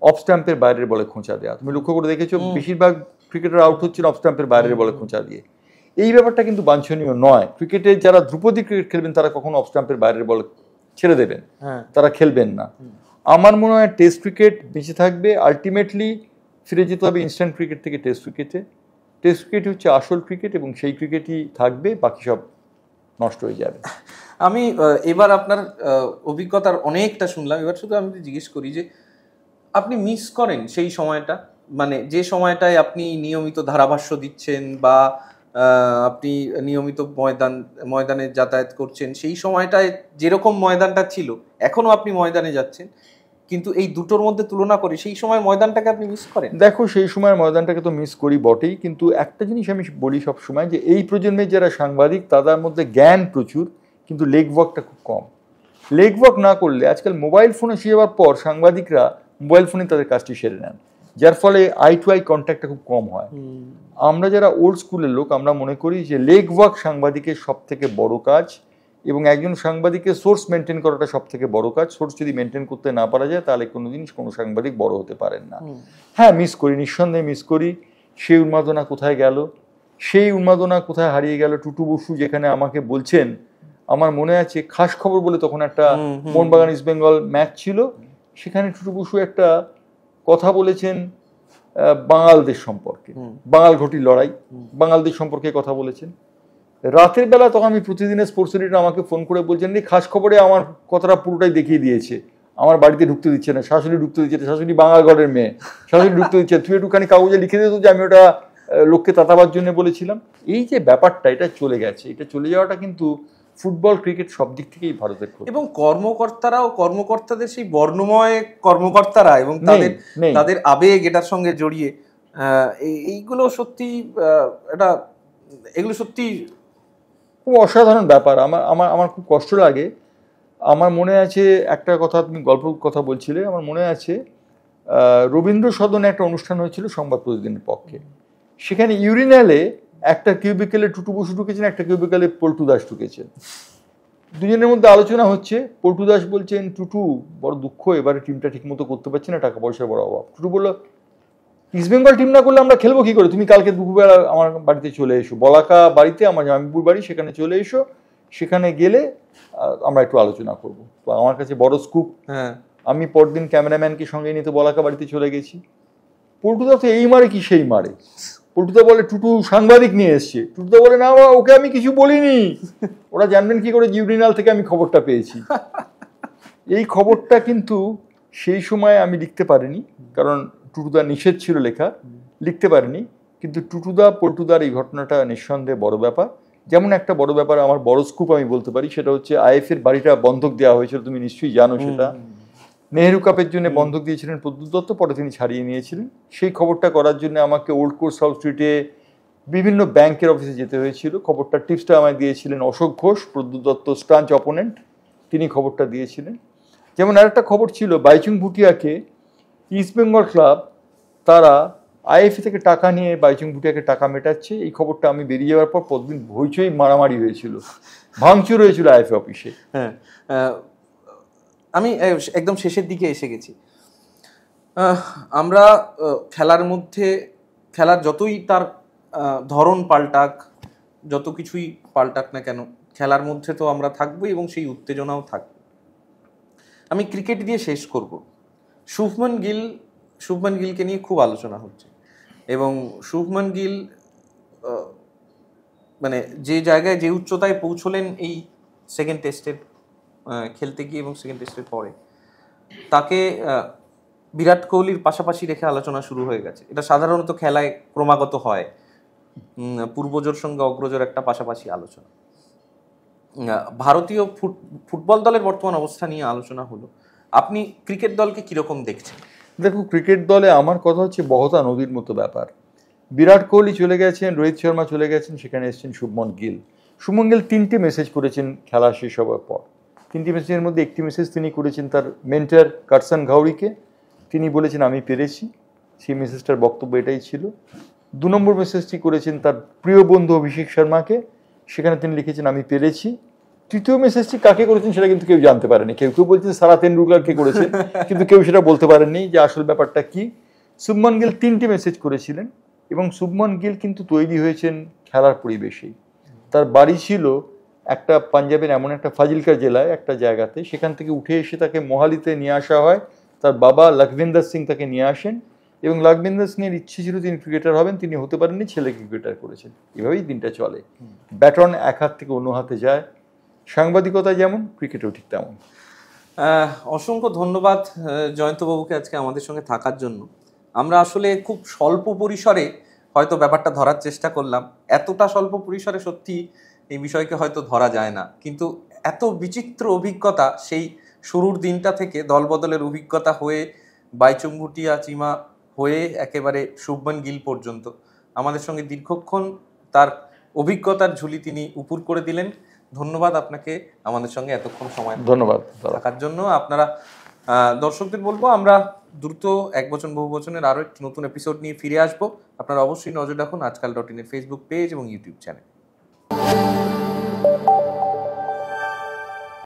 অফ স্ট্যাম্পের বাইরের বলে খোঁচা দেওয়া। তুমি লক্ষ্য করে দেখেছো বেশিরভাগ ক্রিকেটার আউট হচ্ছিল অফ স্ট্যাম্পের বাইরের বলে খোঁচা দিয়ে। এই ব্যাপারটা কিন্তু বাঞ্ছনীয় নয়। ক্রিকেটে যারা ধ্রুপদী ক্রিকেট খেলবেন তারা কখনো অফ স্ট্যাম্পের বাইরের বলে ছেড়ে দেবেন, তারা খেলবেন না। আমার মনে হয় টেস্ট ক্রিকেট বেঁচে থাকবে, আলটিমেটলি ফিরে যেতে হবে ইনস্ট্যান্ট ক্রিকেট থেকে টেস্ট ক্রিকেটে। টেস্ট ক্রিকেট হচ্ছে আসল ক্রিকেট এবং সেই ক্রিকেটই থাকবে, বাকি সব নষ্ট হয়ে যাবে। আমি এবার আপনার অভিজ্ঞতার অনেকটা শুনলাম, এবার শুধু আমি জিজ্ঞেস করি যে আপনি মিস করেন সেই সময়টা, মানে যে সময়টায় আপনি নিয়মিত ধারাভাষ্য দিচ্ছেন বা আপনি নিয়মিত ময়দানে যাতায়াত করছেন, সেই সময়টায় যেরকম ময়দানটা ছিল, এখনো আপনি ময়দানে যাচ্ছেন, কিন্তু এই দুটোর মধ্যে তুলনা করে সেই সময় ময়দানটাকে আপনি মিস করেন? দেখো, সেই সময় ময়দানটাকে তো মিস করি বটেই, কিন্তু একটা জিনিস আমি বলি সব সময় যে এই প্রজন্মের যারা সাংবাদিক তাদের মধ্যে জ্ঞান প্রচুর, কিন্তু লেগ ওয়ার্কটা খুব কম। লেগ ওয়ার্ক না করলে আজকাল মোবাইল ফোন এসে যাওয়ার পর সাংবাদিকরা মোবাইল ফোনে তাদের কাজটি সেরে নেন, যার ফলে আই টু আই কন্ট্যাক্টটা খুব কম হয়। আমরা যারা ওল্ড স্কুলের লোক আমরা মনে করি যে লেগ ওয়ার্ক সাংবাদিকের সব থেকে বড় কাজ, এবং একজন সাংবাদিকের সোর্স মেনটেন করাটা সব থেকে বড় কাজ। সোর্স যদি মেনটেন করতে না পারা যায় তাহলে কোনো সাংবাদিক বড় হতে পারেন না। হ্যাঁ, মিস করি, নিঃসন্দেহে মিস করি। সেই উন্মাদনা কোথায় গেল, সেই উন্মাদনা কোথায় হারিয়ে গেল। টুটু বসু যেখানে আমাকে বলছেন, আমার মনে আছে খাস খবর বলে তখন একটা মোহনবাগান ইস্ট বেঙ্গল ম্যাচ ছিল, সেখানে টুটু বসু একটা কথা বলেছেন বাঙালদের সম্পর্কে, বাঙাল ঘটির লড়াই, বাঙালদের সম্পর্কে কথা বলেছেন। রাতের বেলা তখন আমি প্রতিদিনের স্পোর্টস এডিটর আমাকে ফোন করে বলছেন যে খাস খবরে আমার কথাটা পুরোটাই দেখিয়ে দিয়েছে, আমার বাড়িতে ঢুকতে দিচ্ছে না, শাশুড়ি ঢুকতে দিচ্ছে না, শাশুড়ি বাঙাল ঘরের মেয়ে, শাশুড়ি ঢুকতে দিচ্ছে, তুই একটুখানি কাগজে লিখে দিত যে আমি ওটা লোককে তাতাবার জন্য বলেছিলাম। এই যে ব্যাপারটা, এটা চলে গেছে। এটা চলে যাওয়াটা কিন্তু ফুটবল ক্রিকেট সব দিক থেকেই ভারতের ক্ষতি। এবং কর্মকর্তাদের সেই বর্ণময় কর্মকর্তারা এবং তাদের আবেগ এটার সঙ্গে জড়িয়ে, এইগুলো সত্যি এগুলো সত্যি খুব অসাধারণ ব্যাপার। আমার খুব কষ্ট লাগে। আমার মনে আছে একটা কথা, তুমি গল্প কথা বলছিলে, আমার মনে আছে রবীন্দ্র সদনে একটা অনুষ্ঠান হয়েছিল সংবাদ প্রতিদিনের পক্ষে। সেখানে ইউরিনালে একটা কিউবিকেলে টুটু বসু ঢুকেছেন, একটা কিউবিকেলে পল্টু দাস ঢুকেছেন। দুজনের মধ্যে আলোচনা হচ্ছে। পল্টু দাস বলছেন, টুটু বড় দুঃখ, এবারে টিমটা ঠিক মতো করতে পারছি না, টাকা পয়সার বড় অভাব। টুটু বললো, ইস্ট বেঙ্গল টিম না করলে আমরা খেলবো কি করে? তুমি কালকে দুপুরবেলা আমার বাড়িতে চলে এসো, বলাকা বাড়িতে, আমার জামিপুর বাড়ি, সেখানে চলে এসো, সেখানে গেলে আমরা একটু আলোচনা করবো। তো আমার কাছে বড় স্কুপ। আমি পরদিন ক্যামেরাম্যানকে সঙ্গে নিতে বলাকা বাড়িতে চলে গেছি। পল্টুদা তো এই মারে কি সেই মারে। পল্টুদা বলে টুটু সাংবাদিক নিয়ে এসছে। টুটুদা বলে না, ওকে আমি কিছু বলিনি, ওরা জানবেন কি করে ইউরিনাল থেকে আমি খবরটা পেয়েছি। এই খবরটা কিন্তু সেই সময় আমি লিখতে পারিনি, কারণ টুটুদা নিষেধ ছিল লেখা, লিখতে পারিনি। কিন্তু টুটুদা পল্টুদার এই ঘটনাটা নিঃসন্দেহে বড় ব্যাপার। যেমন একটা বড় ব্যাপার, আমার বড় স্কুপ আমি বলতে পারি, সেটা হচ্ছে আইএফের বাড়িটা বন্ধক দেওয়া হয়েছিল, তুমি নিশ্চয়ই জানো সেটা। নেহেরু কাপের জন্য বন্ধক দিয়েছিলেন প্রদ্যুৎ দত্ত, পরে তিনি ছাড়িয়ে নিয়েছিলেন। সেই খবরটা করার জন্য আমাকে ওল্ড কোর্ট সাউথ স্ট্রিটে বিভিন্ন ব্যাংকের অফিসে যেতে হয়েছিল। খবরটার টিপসটা আমায় দিয়েছিলেন অশোক ঘোষ, প্রদ্যুৎ দত্ত স্টাঞ্চ অপোনেন্ট, তিনি খবরটা দিয়েছিলেন। যেমন আরেকটা খবর ছিল, বাইচুং ভুটিয়াকে ইস্ট বেঙ্গল ক্লাব তারা আইএফএ থেকে টাকা নিয়ে বাইচুং ভুটিয়াকে টাকা মেটাচ্ছে। এই খবরটা আমি বেরিয়ে যাওয়ার পর প্রতিদিন হইচই মারামারি হয়েছিল, ভাঙচুর হয়েছিল আইএফএ অফিসে। হ্যাঁ, আমি একদম শেষের দিকে এসে গেছি। আমরা খেলার যতই তার ধরন পাল্টাক, যত কিছুই পাল্টাক না কেন, খেলার মধ্যে তো আমরা থাকবো এবং সেই উত্তেজনাও থাকবে। আমি ক্রিকেট দিয়ে শেষ করব। শুভমান গিলকে নিয়ে খুব আলোচনা হচ্ছে, এবং শুভমান গিল মানে যে জায়গায়, যে উচ্চতায় পৌঁছলেন এই সেকেন্ড টেস্টের খেলতে গিয়ে এবং সেকেন্ড টেস্টের পরে, তাকে বিরাট কোহলির পাশাপাশি রেখে আলোচনা শুরু হয়ে গেছে। এটা সাধারণত খেলায় ক্রমাগত হয়, পূর্বজোর সঙ্গে অগ্রজোর একটা পাশাপাশি আলোচনা। ভারতীয় ফুটবল দলের বর্তমান অবস্থা নিয়ে আলোচনা হলো। আপনি ক্রিকেট দলকে কিরকম দেখছেন? দেখো, ক্রিকেট দলে আমার কথা হচ্ছে বহতা নদীর মতো ব্যাপার। বিরাট কোহলি চলে গেছেন, রোহিত শর্মা চলে গেছেন, সেখানে এসেছেন শুভমন গিল। শুভমন গিল 3টে মেসেজ করেছেন খেলা শেষ হওয়ার পর। 3টি মেসেজের মধ্যে একটি মেসেজ তিনি করেছেন তার মেন্টর কার্সন ঘাউরিকে। তিনি বলেছেন, আমি পেরেছি। সেই মেসেজটার বক্তব্য এটাই ছিল। 2 নম্বর মেসেজটি করেছেন তার প্রিয় বন্ধু অভিষেক শর্মাকে, সেখানে তিনি লিখেছেন আমি পেরেছি। 3য় মেসেজটি কাকে করেছেন সেটা কিন্তু কেউ জানতে পারেনি। কেউ কেউ বলছেন সারা তেন্ডুলকারকে করেছেন, কিন্তু কেউ সেটা বলতে পারেননি যে আসল ব্যাপারটা কি। শুভমন গিল 3টি মেসেজ করেছিলেন এবং শুভমন গিল কিন্তু তৈরি হয়েছেন খেলার পরিবেশেই। তার বাড়ি ছিল একটা পাঞ্জাবের এমন একটা ফাজিলকা জেলায় একটা জায়গাতে, সেখান থেকে উঠে এসে তাকে মোহালিতে নিয়ে আসা হয়। তার বাবা লখভিন্দর সিং তাকে নিয়ে আসেন এবং লখভিন্দর সিং এর ইচ্ছে ছিল তিনি ক্রিকেটার হবেন, তিনি হতে পারেননি, ছেলে ক্রিকেটার করেছেন। এভাবেই দিনটা চলে, ব্যাটন এক হাত থেকে অন্য হাতে যায়। সাংবাদিকতা যেমন, ক্রিকেটও ঠিক তেমন। অসংখ্য ধন্যবাদ জয়ন্তবাবুকে আজকে আমাদের সঙ্গে থাকার জন্য। আমরা আসলে খুব স্বল্প পরিসরে হয়তো ব্যাপারটা ধরার চেষ্টা করলাম, এতটা স্বল্প পরিসরে সত্যি এই বিষয়কে হয়তো ধরা যায় না, কিন্তু এত বিচিত্র অভিজ্ঞতা সেই শুরুর দিনটা থেকে দলবদলের অভিজ্ঞতা হয়ে বাইচুং ভুটিয়া চিমা হয়ে একেবারে শুভমন গিল পর্যন্ত আমাদের সঙ্গে দীর্ঘক্ষণ তার অভিজ্ঞতার ঝুলি তিনি উপুর করে দিলেন। ধন্যবাদ আপনাকে আমাদের সঙ্গে এতক্ষণ সময় ধন্যবাদ থাকার জন্য। আপনারা দর্শকদের বলবো আমরা দ্রুত এক বচন বহু বচনের আরো একটি নতুন এপিসোড নিয়ে ফিরে আসবো। আপনারা অবশ্যই নজর রাখুন আজকাল.in এর ফেসবুক পেজ এবং ইউটিউব চ্যানেল।